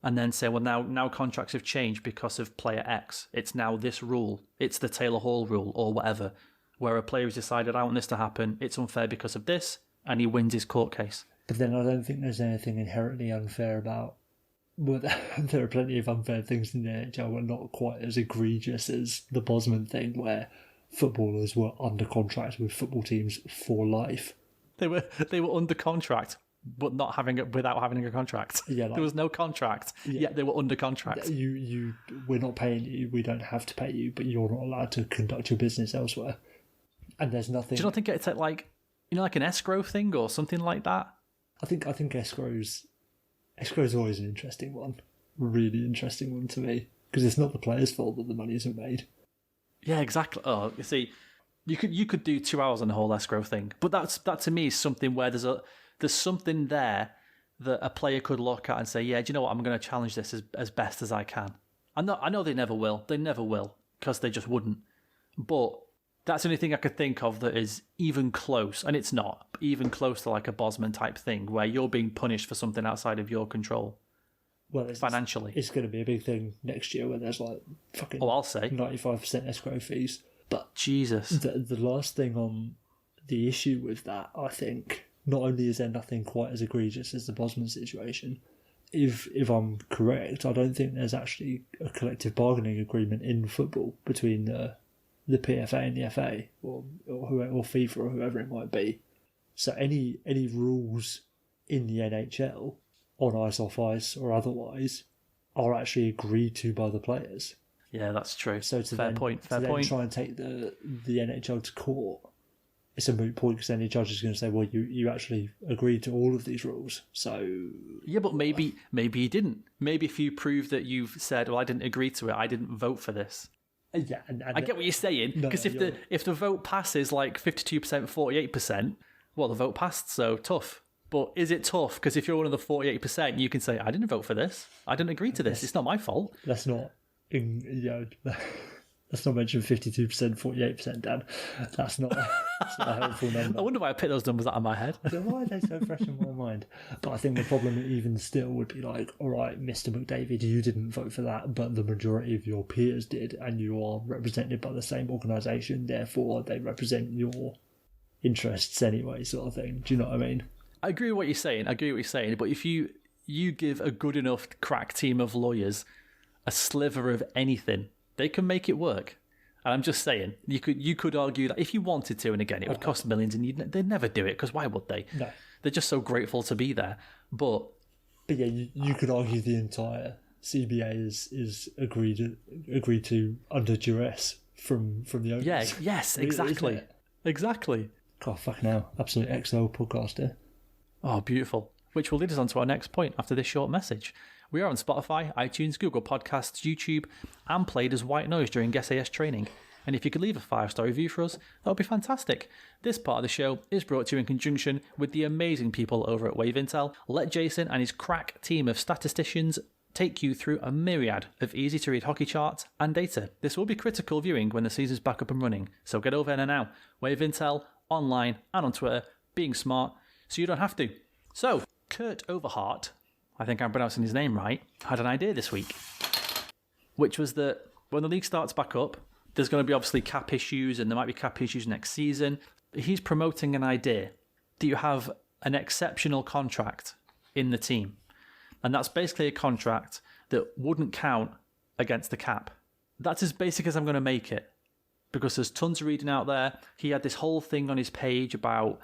and then say, well, now contracts have changed because of player X. It's now this rule. It's the Taylor Hall rule or whatever, where a player has decided, I want this to happen. It's unfair because of this, and he wins his court case. But then I don't think there's anything inherently unfair about. Well, there are plenty of unfair things in the NHL, but not quite as egregious as the Bosman thing, where footballers were under contract with football teams for life. They were under contract, but without having a contract. Yeah, there was no contract. Yet they were under contract. We're not paying you. We don't have to pay you, but you're not allowed to conduct your business elsewhere. And there's nothing. Do you not think it's like an escrow thing or something like that? I think escrow's always an interesting one, really interesting one to me, because it's not the player's fault that the money isn't made. Yeah, exactly. Oh, you see, you could do 2 hours on the whole escrow thing, but that to me is something where there's something there that a player could look at and say, yeah, do you know what? I'm going to challenge this as best as I can. I know they never will. They never will, because they just wouldn't. But that's the only thing I could think of that is even close, and it's not, but even close to like a Bosman type thing where you're being punished for something outside of your control. Well, financially. It's going to be a big thing next year where there's like fucking I'll say 95% escrow fees. But Jesus. The last thing on the issue with that, I think, not only is there nothing quite as egregious as the Bosman situation, if I'm correct, I don't think there's actually a collective bargaining agreement in football between the PFA and the FA, or FIFA, or whoever it might be. So any rules in the NHL, on ice, off ice, or otherwise, are actually agreed to by the players. Yeah, that's true. So to fair then, point. to then try and take the NHL to court, it's a moot point, because then the judge is going to say, well, you actually agreed to all of these rules. So yeah, but maybe you didn't. Maybe if you prove that you've said, well, I didn't agree to it, I didn't vote for this. Yeah, and I get what you're saying, because if the vote passes like 52%, 48%, well, the vote passed, so tough. But is it tough? Because if you're one of the 48%, you can say, I didn't vote for this. I didn't agree to this. It's not my fault. Let's not mention 52%, 48%, Dan. That's not a helpful number. I wonder why I picked those numbers out of my head. So why are they so fresh in my mind? But I think the problem even still would be like, all right, Mr. McDavid, you didn't vote for that, but the majority of your peers did, and you are represented by the same organisation, therefore they represent your interests anyway, sort of thing. Do you know what I mean? I agree with what you're saying. But if you give a good enough crack team of lawyers a sliver of anything, they can make it work. And I'm just saying, you could argue that if you wanted to, and again, it would cost millions, and they'd never do it, because why would they? No. They're just so grateful to be there. But yeah, you could argue the entire CBA is agreed to under duress from the owners. Yeah, yes, exactly. Exactly. God, fucking hell. Absolute XO podcast here. Oh, beautiful. Which will lead us on to our next point after this short message. We are on Spotify, iTunes, Google Podcasts, YouTube, and played as white noise during SAS training. And if you could leave a 5-star review for us, that would be fantastic. This part of the show is brought to you in conjunction with the amazing people over at Wave Intel. Let Jason and his crack team of statisticians take you through a myriad of easy-to-read hockey charts and data. This will be critical viewing when the season's back up and running. So get over there now. Wave Intel, online and on Twitter, being smart, so you don't have to. So, Kurt Overhart, I think I'm pronouncing his name right, had an idea this week, which was that when the league starts back up, there's going to be obviously cap issues, and there might be cap issues next season. He's promoting an idea that you have an exceptional contract in the team. And that's basically a contract that wouldn't count against the cap. That's as basic as I'm going to make it, because there's tons of reading out there. He had this whole thing on his page about...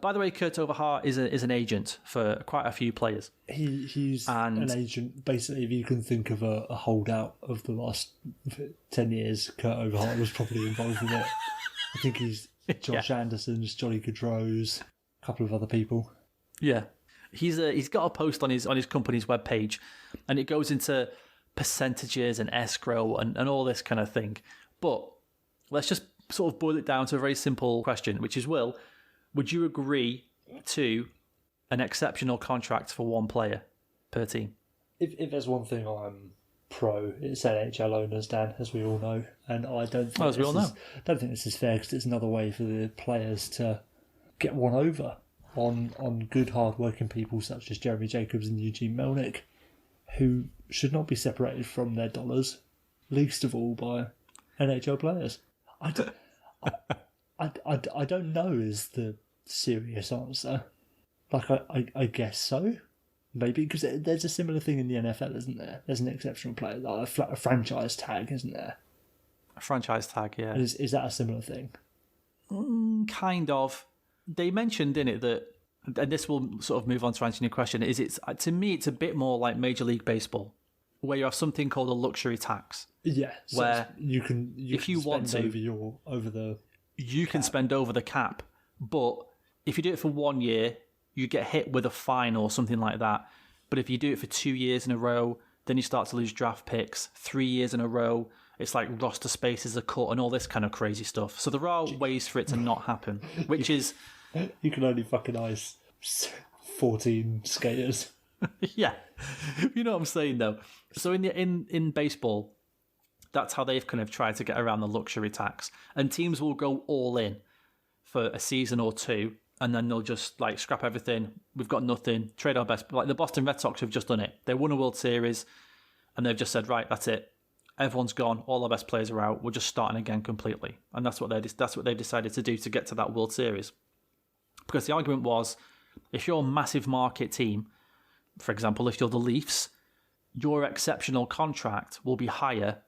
by the way, Kurt Overhart is an agent for quite a few players. He's an agent. Basically, if you can think of a holdout of the last 10 years, Kurt Overhart was probably involved with it. I think he's Josh Anderson's, Johnny Gaudreau's, a couple of other people. Yeah, he's got a post on his company's webpage, and it goes into percentages and escrow and all this kind of thing. But let's just sort of boil it down to a very simple question, which is, Will, would you agree to an exceptional contract for one player per team? If there's one thing I'm pro, it's NHL owners, Dan, as we all know, and I don't think don't think this is fair because it's another way for the players to get one over on good, hard-working people such as Jeremy Jacobs and Eugene Melnick, who should not be separated from their dollars, least of all by NHL players. I don't know is the serious answer. Like, I guess so. Maybe, because there's a similar thing in the NFL, isn't there? There's an exceptional player, like a franchise tag, isn't there? A franchise tag, yeah. Is that a similar thing? Kind of. They mentioned in it that, and this will sort of move on to answering your question, to me it's a bit more like Major League Baseball, where you have something called a luxury tax. Yeah, so where you can want to, you can spend over the cap, but if you do it for 1 year, you get hit with a fine or something like that. But if you do it for 2 years in a row, then you start to lose draft picks. 3 years in a row, it's like roster spaces are cut and all this kind of crazy stuff. So there are ways for it to not happen, which is... You can only fucking ice 14 skaters. Yeah. You know what I'm saying, though? So in baseball, that's how they've kind of tried to get around the luxury tax. And teams will go all in for a season or two, and then they'll just like scrap everything. We've got nothing. Trade our best. Like the Boston Red Sox have just done it. They won a World Series, and they've just said, right, that's it. Everyone's gone. All our best players are out. We're just starting again completely. And that's what they decided to do to get to that World Series. Because the argument was, if you're a massive market team, for example, if you're the Leafs, your exceptional contract will be higher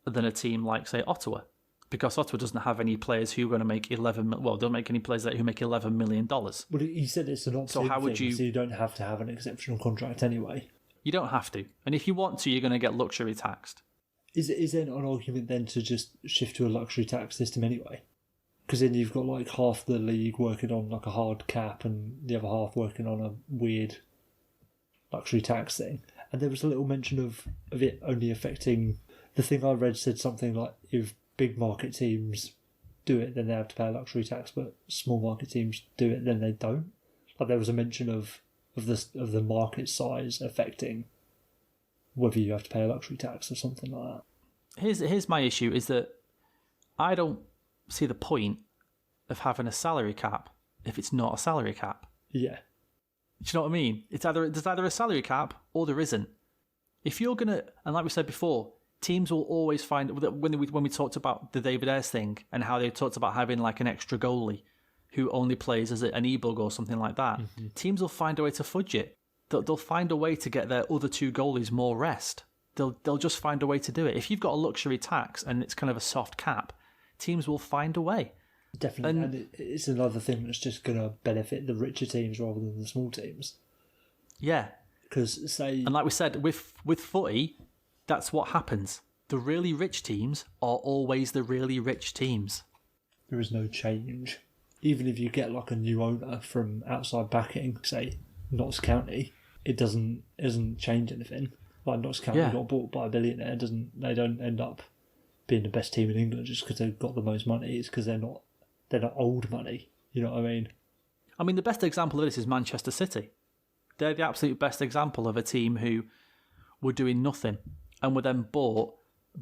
than a team like, say, Ottawa. Because Ottawa doesn't have any players who are going to make don't make any players who make $11 million. Well, you said it's an option, so you don't have to have an exceptional contract anyway. You don't have to. And if you want to, you're going to get luxury taxed. Is there an argument then to just shift to a luxury tax system anyway? Because then you've got like half the league working on like a hard cap and the other half working on a weird luxury tax thing. And there was a little mention of it only affecting... The thing I read said something like, if big market teams do it, then they have to pay a luxury tax, but small market teams do it, then they don't. Like there was a mention of the market size affecting whether you have to pay a luxury tax or something like that. Here's my issue, is that I don't see the point of having a salary cap if it's not a salary cap. Yeah. Do you know what I mean? There's either a salary cap or there isn't. If you're going to, and like we said before, teams will always find, when we talked about the David Ayres thing and how they talked about having like an extra goalie who only plays as an e-bug or something like that, teams will find a way to fudge it. They'll find a way to get their other two goalies more rest. They'll just find a way to do it. If you've got a luxury tax and it's kind of a soft cap, teams will find a way. Definitely, and it's another thing that's just going to benefit the richer teams rather than the small teams. Yeah. Because and like we said, with footy, that's what happens. The really rich teams are always the really rich teams. There is no change. Even if you get like a new owner from outside backing, say Notts County, it doesn't change anything. Like Notts County got bought by a billionaire, they don't end up being the best team in England just because they've got the most money. It's because they're not old money. You know what I mean? I mean, the best example of this is Manchester City. They're the absolute best example of a team who were doing nothing and were then bought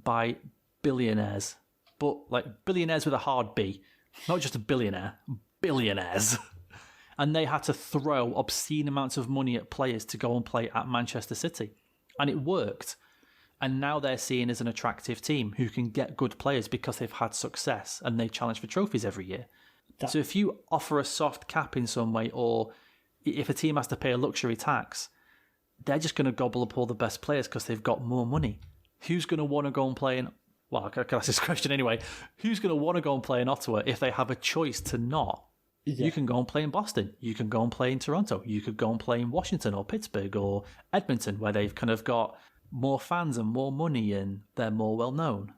by billionaires. But like billionaires with a hard B. Not just a billionaire, billionaires. And they had to throw obscene amounts of money at players to go and play at Manchester City. And it worked. And now they're seen as an attractive team who can get good players because they've had success and they challenge for trophies every year. So if you offer a soft cap in some way, or if a team has to pay a luxury tax, they're just going to gobble up all the best players because they've got more money. Who's going to want to go and play in... Well, I can ask this question anyway. Who's going to want to go and play in Ottawa if they have a choice to not? Yeah. You can go and play in Boston. You can go and play in Toronto. You could go and play in Washington or Pittsburgh or Edmonton, where they've kind of got more fans and more money and they're more well known.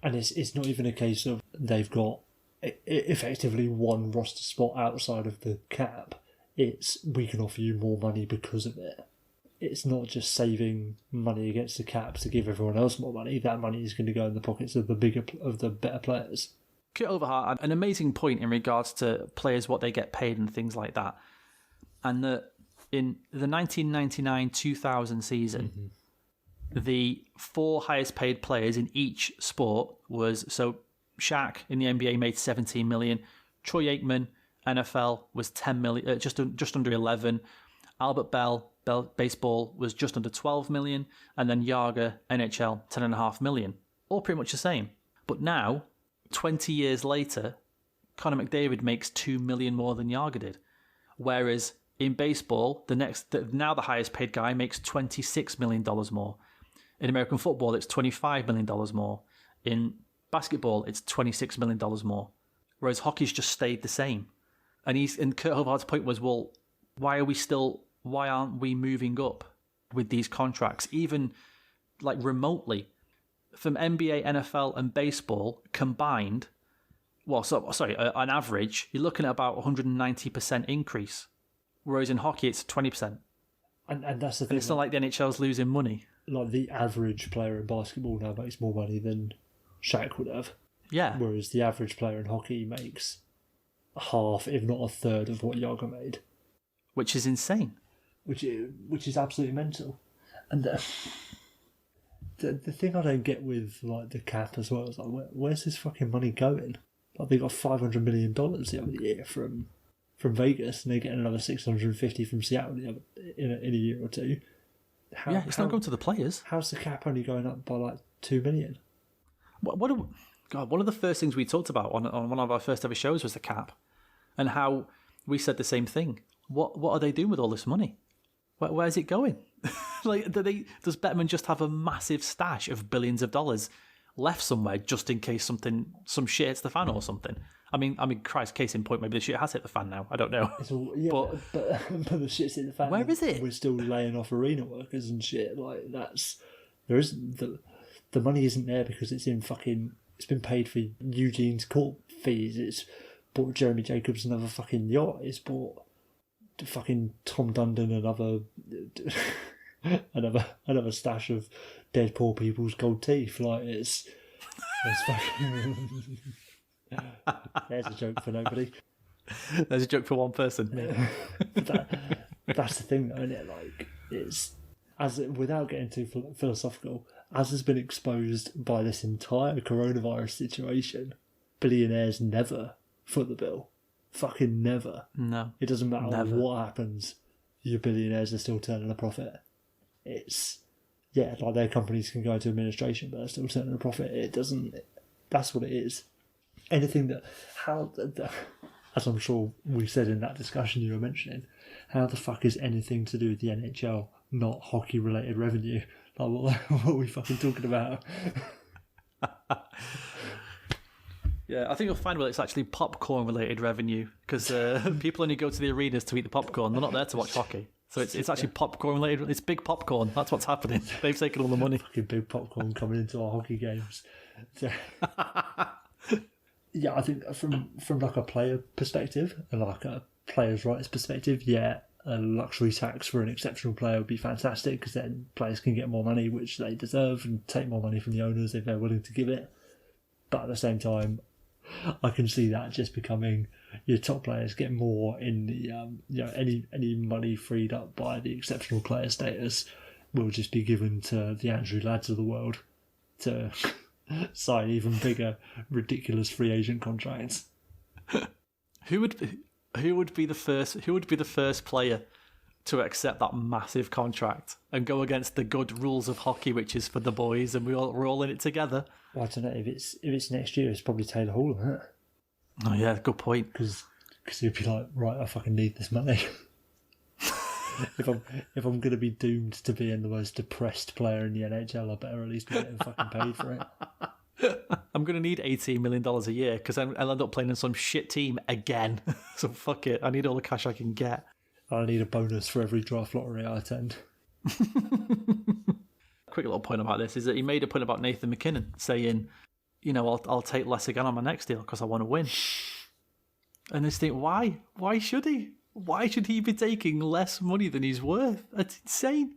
And it's not even a case of they've got effectively one roster spot outside of the cap. It's we can offer you more money because of it. It's not just saving money against the cap to give everyone else more money. That money is going to go in the pockets of the better players. Kurt Overhart had an amazing point in regards to players, what they get paid and things like that. And that in the 1999-2000 season, the 4 highest paid players in each sport was, so Shaq in the NBA made 17 million, Troy Aikman, NFL, was 10 million, just under 11, Albert Bell, baseball, was just under 12 million, and then Yager, NHL, 10.5 million. All pretty much the same. But now, 20 years later, Conor McDavid makes 2 million more than Yager did. Whereas in baseball, now the highest paid guy makes $26 million more. In American football, it's $25 million more. In basketball, it's $26 million more. Whereas hockey's just stayed the same. And Kurt Hovart's point was, well, why aren't we moving up with these contracts, even like remotely? From NBA, NFL, and baseball combined, on average, you're looking at about 190% increase. Whereas in hockey, it's 20%. And that's the thing. And it's not like the NHL's losing money. Like the average player in basketball now makes more money than Shaq would have. Yeah. Whereas the average player in hockey makes half, if not a third, of what Yager made. Which is insane. Which is absolutely mental. And the thing I don't get with like the cap as well is like, where's this fucking money going? Like they got $500 million the other year from Vegas, and they're getting another 650 from Seattle in a year or two. It's not going to the players. How's the cap only going up by like 2 million? One of the first things we talked about on one of our first ever shows was the cap, and how we said the same thing. What are they doing with all this money? Where's it going? Like, does Bettman just have a massive stash of billions of dollars left somewhere just in case some shit hits the fan or something? I mean, Christ, case in point, maybe the shit has hit the fan now. I don't know. But the shit's hit the fan. Where is it? We're still laying off arena workers and shit. Like there isn't the money isn't there because it's been paid for Eugene's court fees. It's bought Jeremy Jacobs another fucking yacht. It's bought fucking Tom Dundon another stash of dead poor people's gold teeth. Like it's fucking. There's a joke for nobody. There's a joke for one person. Yeah. That's the thing, though, isn't it? Like without getting too philosophical, as has been exposed by this entire coronavirus situation, billionaires never foot the bill. Fucking never. No. It doesn't matter what happens, your billionaires are still turning a profit. Like their companies can go into administration, but they're still turning a profit. That's what it is. Anything as I'm sure we said in that discussion you were mentioning, how the fuck is anything to do with the NHL not hockey-related revenue? Like, what are we fucking talking about? Yeah, I think you'll find it's actually popcorn-related revenue, because people only go to the arenas to eat the popcorn. They're not there to watch hockey. So it's actually popcorn-related. It's big popcorn. That's what's happening. They've taken all the money. Fucking big popcorn coming into our hockey games. Yeah, I think from like a player perspective and like a players' rights perspective, a luxury tax for an exceptional player would be fantastic, because then players can get more money, which they deserve, and take more money from the owners if they're willing to give it. But at the same time, I can see that just becoming your top players get more in the any money freed up by the exceptional player status will just be given to the Andrew Ladds of the world to sign even bigger, ridiculous free agent contracts. Who would be the first player to accept that massive contract and go against the good rules of hockey, which is for the boys, and we're all in it together? Well, I don't know, if it's next year, it's probably Taylor Hall, isn't it? Oh yeah, good point. Because he'd be like, right, I fucking need this money. If I'm going to be doomed to being the most depressed player in the NHL, I better at least be getting fucking paid for it. I'm going to need $18 million a year because I'll end up playing in some shit team again. So fuck it. I need all the cash I can get. I need a bonus for every draft lottery I attend. Quick little point about this is that he made a point about Nathan McKinnon saying, I'll take less again on my next deal because I want to win. And I just think, why? Why should he? Why should he be taking less money than he's worth? That's insane.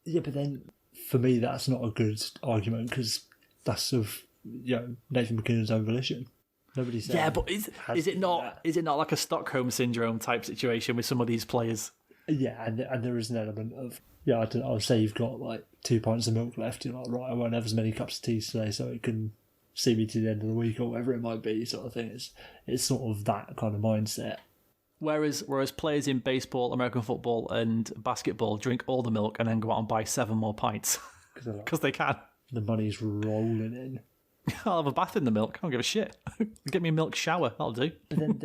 Yeah, but then for me, that's not a good argument because that's of Nathan McKinnon's own volition. Nobody said. Yeah, but is it not like a Stockholm syndrome type situation with some of these players? Yeah, and there is an element of I don't know, I'll say you've got like 2 pints of milk left. You're like, right, I won't have as many cups of tea today, so it can see me to the end of the week or whatever it might be, sort of thing. It's sort of that kind of mindset. Whereas players in baseball, American football, and basketball drink all the milk and then go out and buy 7 more pints because they can. The money's rolling in. I'll have a bath in the milk. I don't give a shit. Get me a milk shower. That'll do. But then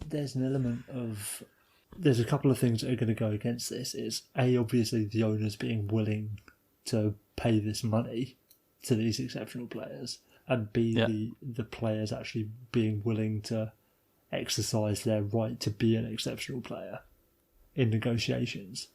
there's an element of... There's a couple of things that are going to go against this. Is A, obviously the owners being willing to pay this money to these exceptional players, and B, the players actually being willing to exercise their right to be an exceptional player in negotiations.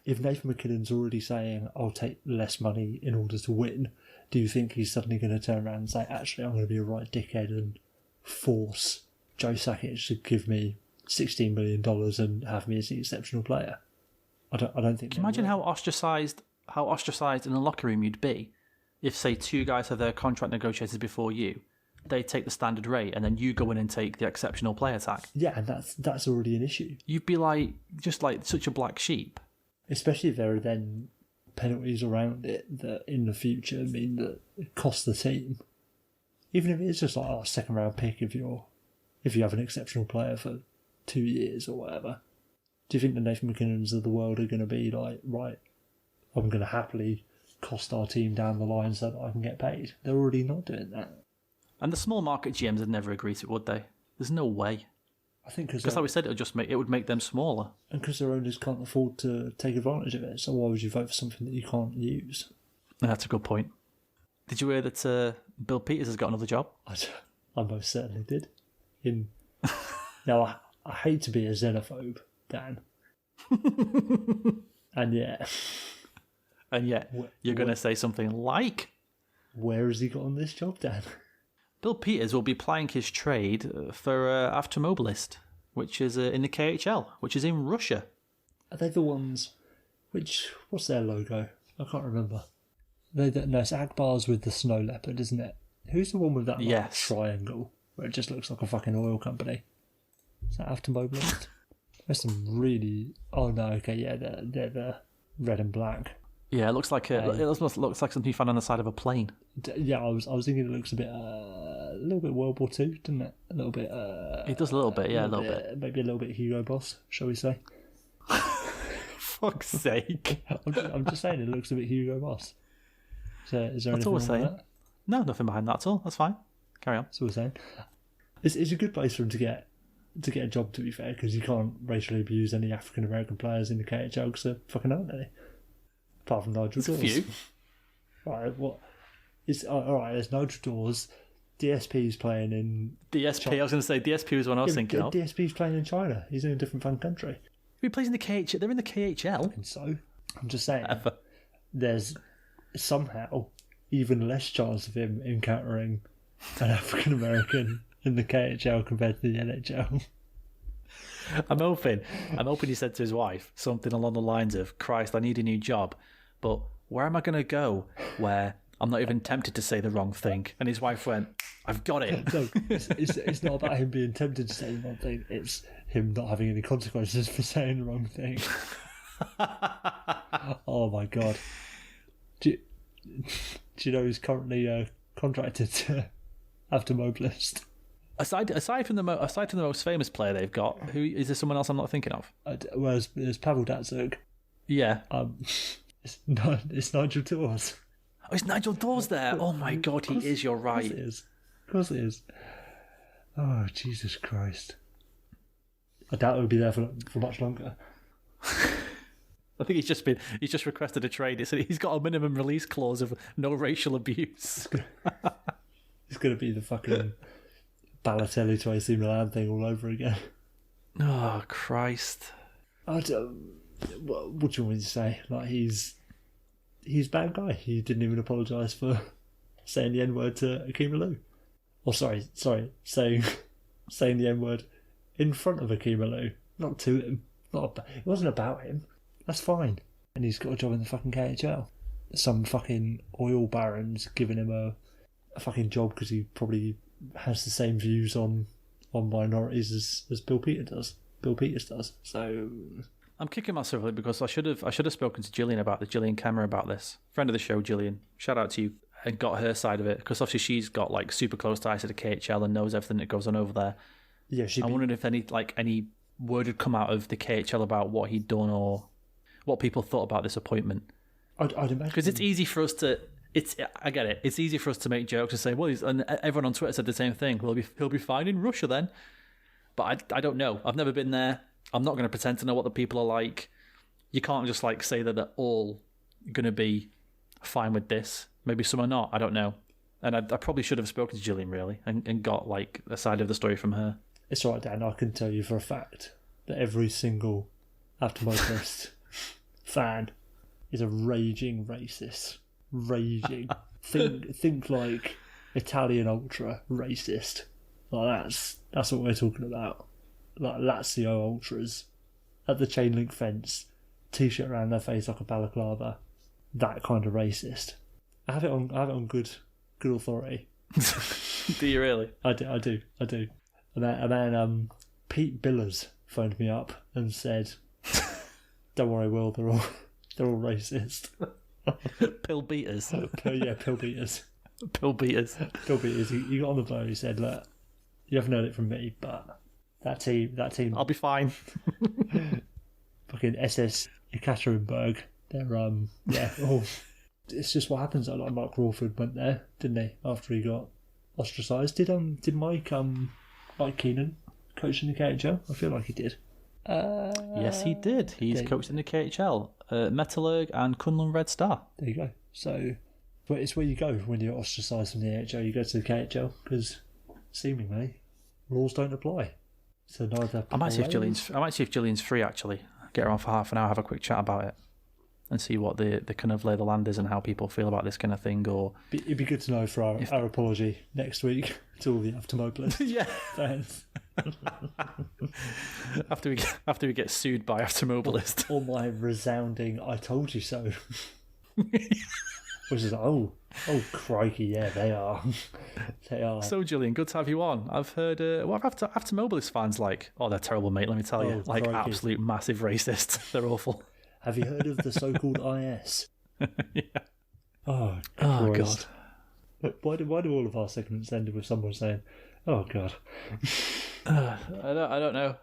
If Nathan McKinnon's already saying, I'll take less money in order to win, do you think he's suddenly going to turn around and say, actually, I'm going to be a right dickhead and force Joe Sakic to give me $16 million and have me as an exceptional player? I don't think. Can you imagine how ostracised in the locker room you'd be if, say, 2 guys have their contract negotiated before you, they take the standard rate, and then you go in and take the exceptional player tag? Yeah, and that's already an issue. You'd be like such a black sheep. Especially if there are then penalties around it that in the future mean that it costs the team. Even if it's just like a second round pick if you have an exceptional player for 2 years or whatever. Do you think the Nathan McKinnons of the world are going to be like, right, I'm going to happily cost our team down the line so that I can get paid? They're already not doing that. And the small market GMs would never agree to it, would they? There's no way. I think because like we said, it would make them smaller. And because their owners can't afford to take advantage of it, so why would you vote for something that you can't use? That's a good point. Did you hear that Bill Peters has got another job? I most certainly did. Now, I hate to be a xenophobe, Dan. And yet, you're going to say something like... Where has he got on this job, Dan? Bill Peters will be plying his trade for Avtomobilist, which is in the KHL, which is in Russia. Are they the ones... What's their logo? I can't remember. No, it's Akbar's with the snow leopard, isn't it? Who's the one with that triangle, where it just looks like a fucking oil company? Is that Avtomobilist? There's some really... Oh, no, okay, yeah, they're the red and black. Yeah, it looks like it almost looks like something you found on the side of a plane. Yeah, I was thinking it looks a little bit World War II, doesn't it? A little bit. It does a little bit, yeah, a little bit. Maybe a little bit Hugo Boss, shall we say? Fuck's sake! I'm just saying it looks a bit Hugo Boss. So, is there anything wrong with that? No, nothing behind that at all. That's fine. Carry on. That's what we're saying. It's a good place for him to get a job, to be fair, because you can't racially abuse any African American players in the KHL because they're fucking aren't they? Apart from Nigel Dawes. A few. Right, what? Alright, there's Nigel Dawes. DSP's playing in... DSP, I was going to say, DSP was one I was thinking of. DSP's playing in China. He's in a different fun country. He plays in the KHL. They're in the KHL. And so, I'm just saying, there's somehow even less chance of him encountering an African American in the KHL compared to the NHL. I'm hoping he said to his wife something along the lines of, Christ, I need a new job, but where am I going to go where I'm not even tempted to say the wrong thing? And his wife went, I've got it. No, it's not about him being tempted to say the wrong thing, it's him not having any consequences for saying the wrong thing. Oh my God. Do you know who's currently contracted to Avtomobilist? Aside from the most famous player they've got, who is there? Someone else I'm not thinking of? Well, there's Pavel Datsyuk. Yeah. It's Nigel Dawes. Oh, it's Nigel Dawes there. Oh my God, he is. You're right. Of course it is. Oh Jesus Christ! I doubt it would be there for much longer. I think he's just requested a trade. He's got a minimum release clause of no racial abuse. It's going to be the fucking Balotelli to AC Milan thing all over again. Oh Christ! What do you want me to say? Like he's a bad guy. He didn't even apologise for saying the N-word to Akeem Alou. Or saying the N-word in front of Akeem Alou, not to him. It wasn't about him. That's fine. And he's got a job in the fucking KHL. Some fucking oil barons giving him a fucking job because he probably has the same views on minorities as Bill Peters does. So I'm kicking myself because I should have spoken to Gillian about this, Gillian Kemmer about this. Friend of the show, Gillian. Shout out to you. And got her side of it because obviously she's got like super close ties to the KHL and knows everything that goes on over there. Yeah, I wondered if any word had come out of the KHL about what he'd done or what people thought about this appointment. I'd imagine because it's easy for us to. I get it. It's easy for us to make jokes and say, well, and everyone on Twitter said the same thing. Well, he'll be fine in Russia then. But I don't know. I've never been there. I'm not going to pretend to know what the people are like. You can't just like say that they're all going to be fine with this. Maybe some are not. I don't know. And I probably should have spoken to Gillian really and got like a side of the story from her. It's all right, Dan. I can tell you for a fact that every single Aftermobilist fan is a raging racist. Raging. think like Italian ultra racist. Like that's what we're talking about. Like Lazio ultras at the chain link fence, t-shirt around their face like a balaclava. That kind of racist. I have it on good authority. Do you really? I do. And then Pete Billers phoned me up and said, "Don't worry, Will. They're all racist." Pill beaters. Pill beaters. Pill beaters. Pill beaters. He got on the phone. He said, "Look, you haven't heard it from me, but that team. I'll be fine." Fucking SS Ekaterinburg. They're it's just what happens. Like Mark Crawford went there, didn't he? After he got ostracised. Did Mike Keenan coach in the KHL? I feel like he did. Yes, he did. He's coached in the KHL, Metallurg and Kunlun Red Star. There you go. So, but it's where you go when you're ostracised from the AHL. You go to the KHL because seemingly laws don't apply. So neither. I might see if Gillian's free. Actually, get her on for half an hour, have a quick chat about it, and see what the kind of lay of the land is and how people feel about this kind of thing. Or it'd be good to know for our apology next week to all the Aftermobilist fans. after we get sued by Aftermobilist. Or my resounding "I told you so." Which is like, oh crikey, yeah, they are. They are. So Gillian, good to have you on. I've heard what are Aftermobilist fans like? Oh, they're terrible, mate, let me tell you. Like crikey. Absolute massive racist. They're awful. Have you heard of the so-called IS? Yeah. Oh God. Why do all of our segments end with someone saying, "Oh God"? I don't know.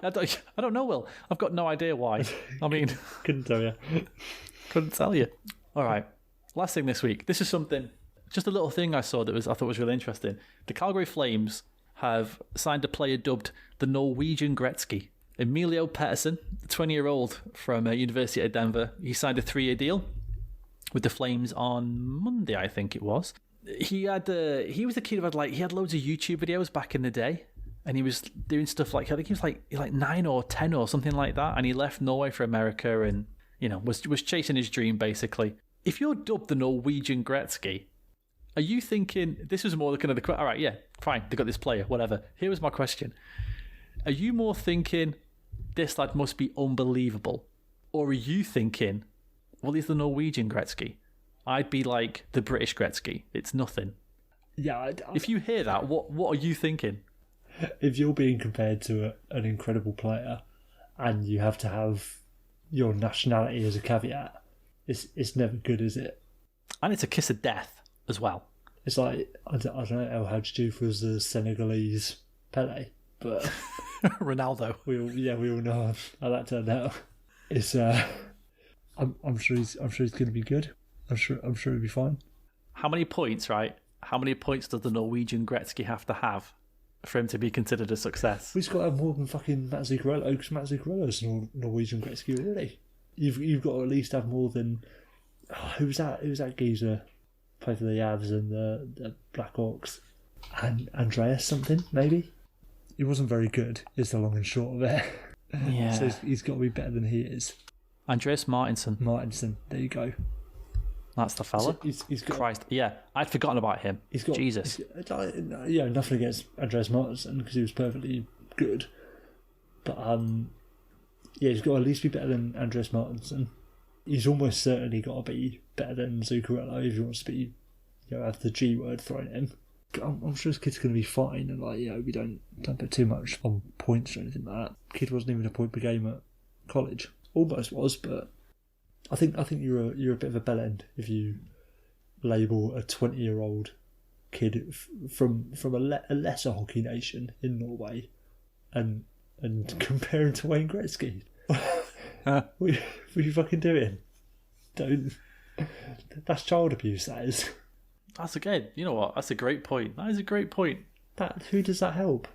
I don't know, Will. I've got no idea why. I mean, couldn't tell you. Couldn't tell you. All right. Last thing this week. This is something, just a little thing I saw I thought was really interesting. The Calgary Flames have signed a player dubbed the Norwegian Gretzky. Emilio Pettersson, the 20-year-old from University of Denver. He signed a 3-year deal with the Flames on Monday, I think it was. He was a kid who had loads of YouTube videos back in the day, and he was doing stuff like, I think he was like 9 or 10 or something like that, and he left Norway for America and, was chasing his dream basically. If you're dubbed the Norwegian Gretzky, are you thinking, this was more the kind of the, all right, yeah, fine, they got this player, whatever. Here was my question. Are you more thinking, this lad must be unbelievable? Or are you thinking, well, he's the Norwegian Gretzky. I'd be like the British Gretzky. It's nothing. Yeah. If you hear that, what are you thinking? If you're being compared to an incredible player and you have to have your nationality as a caveat, it's never good, is it? And it's a kiss of death as well. It's like, I don't know, El Hadji Diouf was the Senegalese Pele, but Ronaldo. We all know how that turned out. It's I'm sure he's going to be good. I'm sure he'll be fine. How many points, right? How many points does the Norwegian Gretzky have to have for him to be considered a success? We've got to have more than fucking Matt Zuccarello, because Matt Zuccarello's Norwegian Gretzky already. You've got to at least have more than who's that geezer played for the Avs and the Blackhawks, and Andreas something maybe. He wasn't very good, is the long and short of it. Yeah. So he's got to be better than he is. Andreas Martinson, there you go. That's the fella. He's got, Christ, yeah, I'd forgotten about him. Jesus. Nothing against Andreas Martinson because he was perfectly good, but Yeah, he's got to at least be better than Andres Martinson. He's almost certainly got to be better than Zuccarello if he wants to be, have the G word thrown in. I'm sure this kid's going to be fine, and we don't put too much on points or anything like that. Kid wasn't even a point per game at college. Almost was, but I think you're a bit of a bellend if you label a 20-year-old kid from a lesser hockey nation in Norway and compare him to Wayne Gretzky. What are you fucking doing? Don't. That's child abuse, that is. That's again, you know what? That's a great point. That is a great point. Who does that help?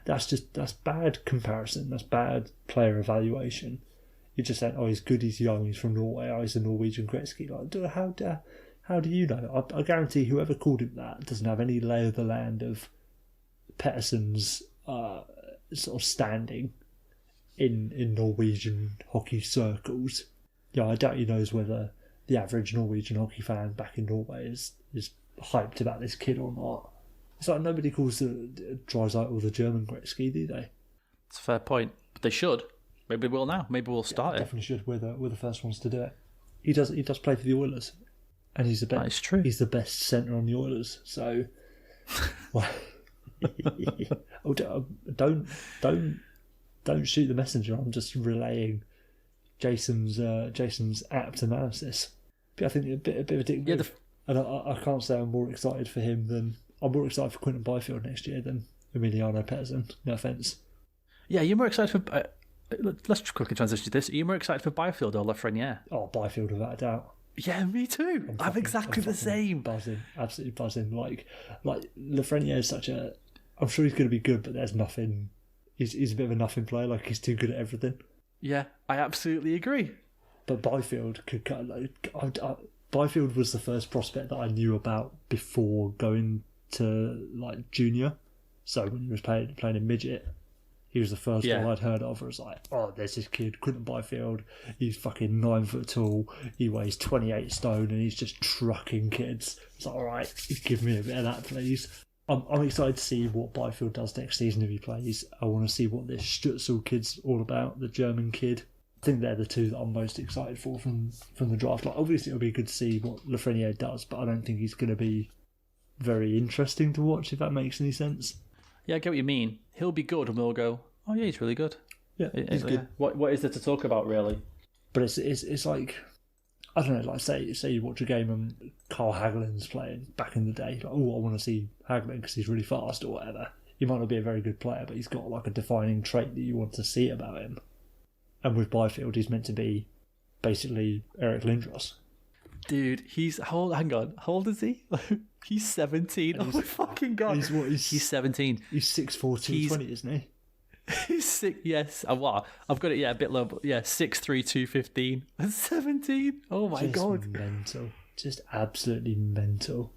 That's bad comparison. That's bad player evaluation. You're just saying, he's good, he's young, he's from Norway, he's a Norwegian Gretzky. How do you know? I guarantee whoever called him that doesn't have any lay of the land of Pettersson's sort of standing in Norwegian hockey circles. I doubt he knows whether the average Norwegian hockey fan back in Norway is hyped about this kid or not. It's like nobody calls the Draisaitl the German Gretzky, do they? It's a fair point, but they should. Maybe we'll now. Maybe we'll start it. Definitely should. We're the first ones to do it. He does play for the Oilers, and he's the best. That is true. He's the best centre on the Oilers. So, don't shoot the messenger. I'm just relaying Jason's apt analysis. But I think a bit of a dick move. And I can't say I'm more excited for him than I'm more excited for Quinton Byfield next year than Emiliano Pettersson. No offence. Yeah, you're more excited for. Let's quickly transition to this. Are you more excited for Byfield or Lafreniere? Oh, Byfield without a doubt. Yeah, me too. I'm exactly the same. Buzzing, absolutely buzzing. Like Lafreniere is such a. I'm sure he's going to be good, but there's nothing. He's a bit of a nothing player. Like he's too good at everything. Yeah, I absolutely agree. But Byfield could cut. Byfield was the first prospect that I knew about before going to junior. So when he was playing in midget, he was the first one I'd heard of. I was like, there's this kid, Quinton Byfield. He's fucking 9 foot tall. He weighs 28 stone, and he's just trucking kids. It's like, all right, give me a bit of that, please. I'm excited to see what Byfield does next season if he plays. I want to see what this Stutzel kid's all about, the German kid. I think they're the two that I'm most excited for from the draft. Obviously, it'll be good to see what Lafreniere does, but I don't think he's going to be very interesting to watch, if that makes any sense. Yeah, I get what you mean. He'll be good, and we'll go, oh yeah, he's really good. Yeah, he's good. What is there to talk about, really? But it's like, I don't know, say you watch a game and Carl Hagelin's playing back in the day. I want to see Hagelin because he's really fast or whatever. He might not be a very good player, but he's got a defining trait that you want to see about him. And with Byfield, he's meant to be basically Eric Lindros. Dude, hang on, how old is he? He's 17. Oh my fucking god. He's 17. He's 6'4", 220, isn't he? He's 6, yes. I've got it, a bit low, but 6'3", 215. 17. Oh my god. Just mental. Just absolutely mental.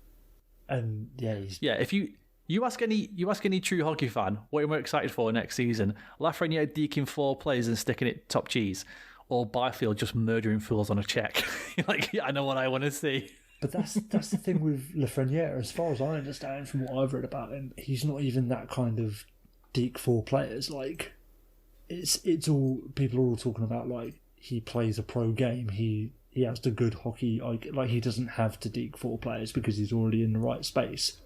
And if you ask any true hockey fan what you're excited for next season, Lafreniere deking 4 players and sticking it top cheese, or Byfield just murdering fools on a check. I know what I want to see. But that's the thing with Lafreniere. As far as I understand from what I've read about him, he's not even that kind of Deke 4 players. It's all people are all talking about. He plays a pro game. He has the good hockey. He doesn't have to Deke 4 players because he's already in the right space.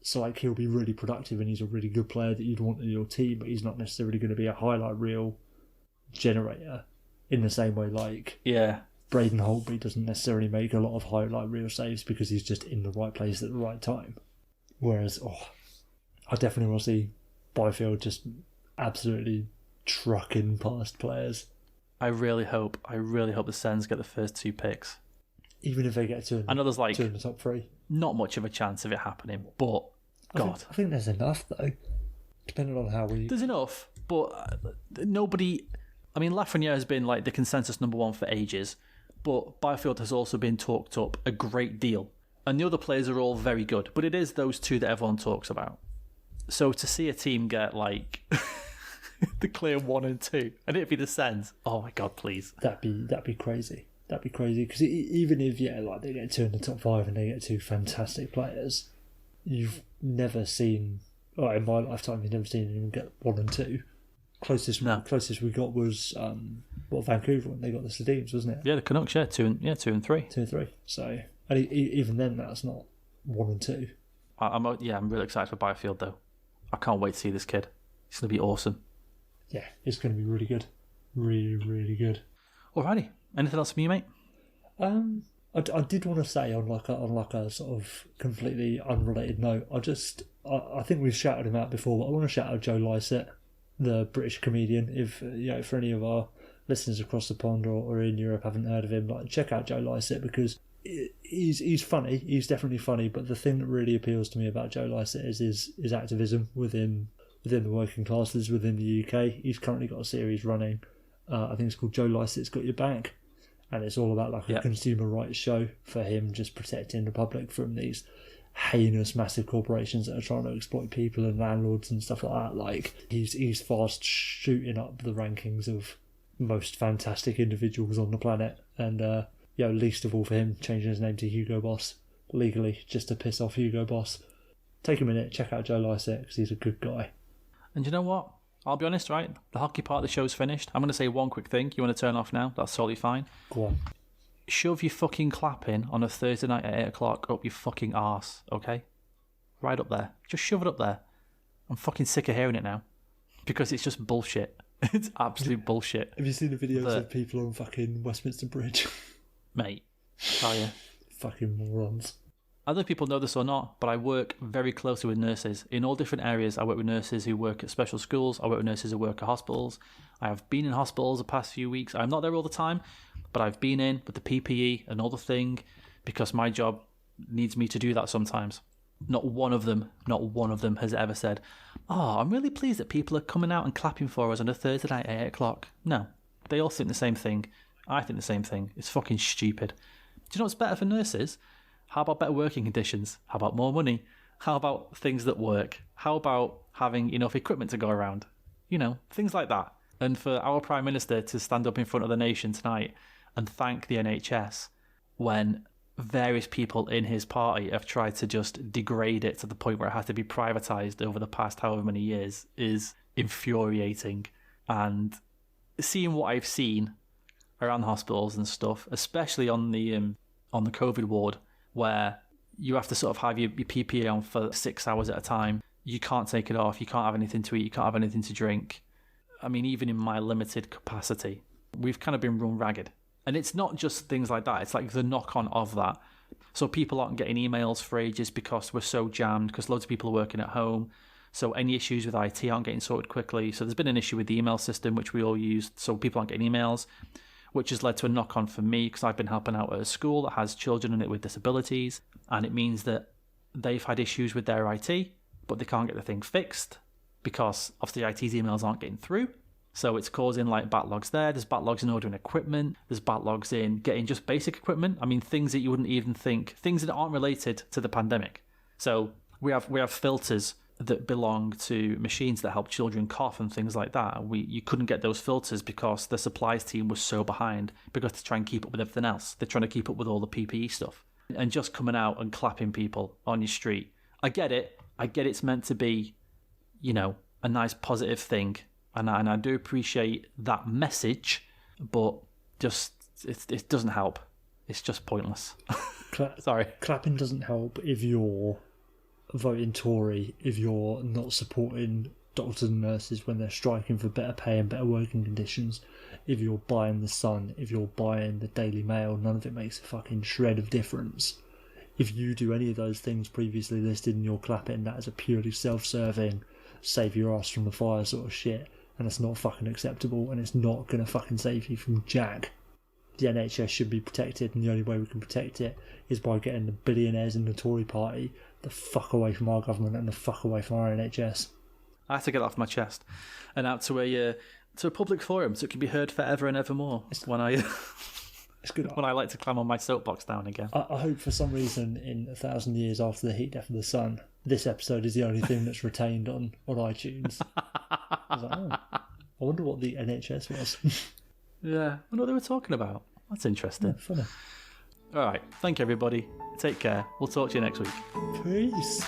So he'll be really productive and he's a really good player that you'd want in your team, but he's not necessarily going to be a highlight reel generator in the same way Braden Holtby doesn't necessarily make a lot of highlight reel saves because he's just in the right place at the right time. Whereas, I definitely want to see Byfield just absolutely trucking past players. I really hope the Sens get the first 2 picks. Even if they get two in the top 3. Not much of a chance of it happening, but I think there's enough though. Depending on how we... There's enough, but nobody... I mean, Lafreniere has been the consensus number 1 for ages, but Byfield has also been talked up a great deal. And the other players are all very good, but it is those 2 that everyone talks about. So to see a team get the clear 1 and 2, and it'd be the Sens, oh my god, please. That'd be crazy. That'd be crazy, because even if they get 2 in the top 5 and they get 2 fantastic players, you've never seen, in my lifetime, you've never seen anyone get 1 and 2. Closest we got was Vancouver when they got the Sedins, wasn't it? Yeah, the Canucks, 2 and 3. 2 and 3. So, and even then, that's not 1 and 2. I'm really excited for Byfield though. I can't wait to see this kid. He's going to be awesome. Yeah, it's going to be really good, really, really good. Alrighty, anything else from you, mate? I did want to say on like a sort of completely unrelated note. I think we've shouted him out before, but I want to shout out Joe Lycett, the British comedian. If for any of our listeners across the pond or in Europe haven't heard of him, like check out Joe Lycett because he's funny. He's definitely funny. But the thing that really appeals to me about Joe Lycett is his activism within the working classes within the UK. He's currently got a series running. I think it's called Joe Lycett's Got Your Back. And it's all about like a consumer rights show for him just protecting the public from these heinous massive corporations that are trying to exploit people and landlords and stuff like that. Like he's fast shooting up the rankings of most fantastic individuals on the planet. And least of all for him changing his name to Hugo Boss legally just to piss off Hugo Boss. Take a minute, check out Joe Lycett because he's a good guy. And you know what? I'll be honest, right? The hockey part of the show's finished. I'm going to say one quick thing. You want to turn off now? That's totally fine. Go on. Shove your fucking clapping on a Thursday night at 8 o'clock up your fucking arse, okay? Right up there. Just shove it up there. I'm fucking sick of hearing it now. Because it's just bullshit. It's absolute bullshit. Have you seen the videos of people on fucking Westminster Bridge? Mate, tell you. Fucking morons. I don't know if people know this or not, but I work very closely with nurses. In all different areas, I work with nurses who work at special schools. I work with nurses who work at hospitals. I have been in hospitals the past few weeks. I'm not there all the time, but I've been in with the PPE and all the thing because my job needs me to do that sometimes. Not one of them has ever said, "Oh, I'm really pleased that people are coming out and clapping for us on a Thursday night at 8 o'clock. No, they all think the same thing. I think the same thing. It's fucking stupid. Do you know what's better for nurses? How about better working conditions? How about more money? How about things that work? How about having enough equipment to go around? Things like that. And for our Prime Minister to stand up in front of the nation tonight and thank the NHS when various people in his party have tried to just degrade it to the point where it has to be privatised over the past however many years is infuriating. And seeing what I've seen around the hospitals and stuff, especially on the COVID ward, where you have to sort of have your PPE on for 6 hours at a time. You can't take it off. You can't have anything to eat. You can't have anything to drink. I mean, even in my limited capacity, we've kind of been run ragged. And it's not just things like that. It's like the knock-on of that. So people aren't getting emails for ages because we're so jammed, because loads of people are working at home. So any issues with IT aren't getting sorted quickly. So there's been an issue with the email system, which we all used. So people aren't getting emails, which has led to a knock-on for me because I've been helping out at a school that has children in it with disabilities, and it means that they've had issues with their IT, but they can't get the thing fixed because obviously IT's emails aren't getting through. So it's causing like backlogs there. There's backlogs in ordering equipment. There's backlogs in getting just basic equipment. I mean, things that you wouldn't even think, things that aren't related to the pandemic. So we have filters that belong to machines that help children cough and things like that. You couldn't get those filters because the supplies team was so behind because they're trying to keep up with everything else. They're trying to keep up with all the PPE stuff. And just coming out and clapping people on your street. I get it. I get it's meant to be, a nice positive thing. And I do appreciate that message, but just it doesn't help. It's just pointless. Sorry. Clapping doesn't help if you're voting Tory, if you're not supporting doctors and nurses when they're striking for better pay and better working conditions, if you're buying The Sun, if you're buying the Daily Mail, none of it makes a fucking shred of difference. If you do any of those things previously listed in your clapping, that is a purely self-serving, save your ass from the fire sort of shit, and it's not fucking acceptable, and it's not going to fucking save you from jack. The NHS should be protected, and the only way we can protect it is by getting the billionaires in the Tory party the fuck away from our government and the fuck away from our NHS. I have to get that off my chest and out to a public forum so it can be heard forever and evermore. When I like to climb on my soapbox down again. I hope for some reason in 1,000 years after the heat death of the sun, this episode is the only thing that's retained on iTunes. I was like, I wonder what the NHS was. Yeah, I wonder what they were talking about. That's interesting. Yeah, funny. All right, thank you everybody. Take care. We'll talk to you next week. Peace.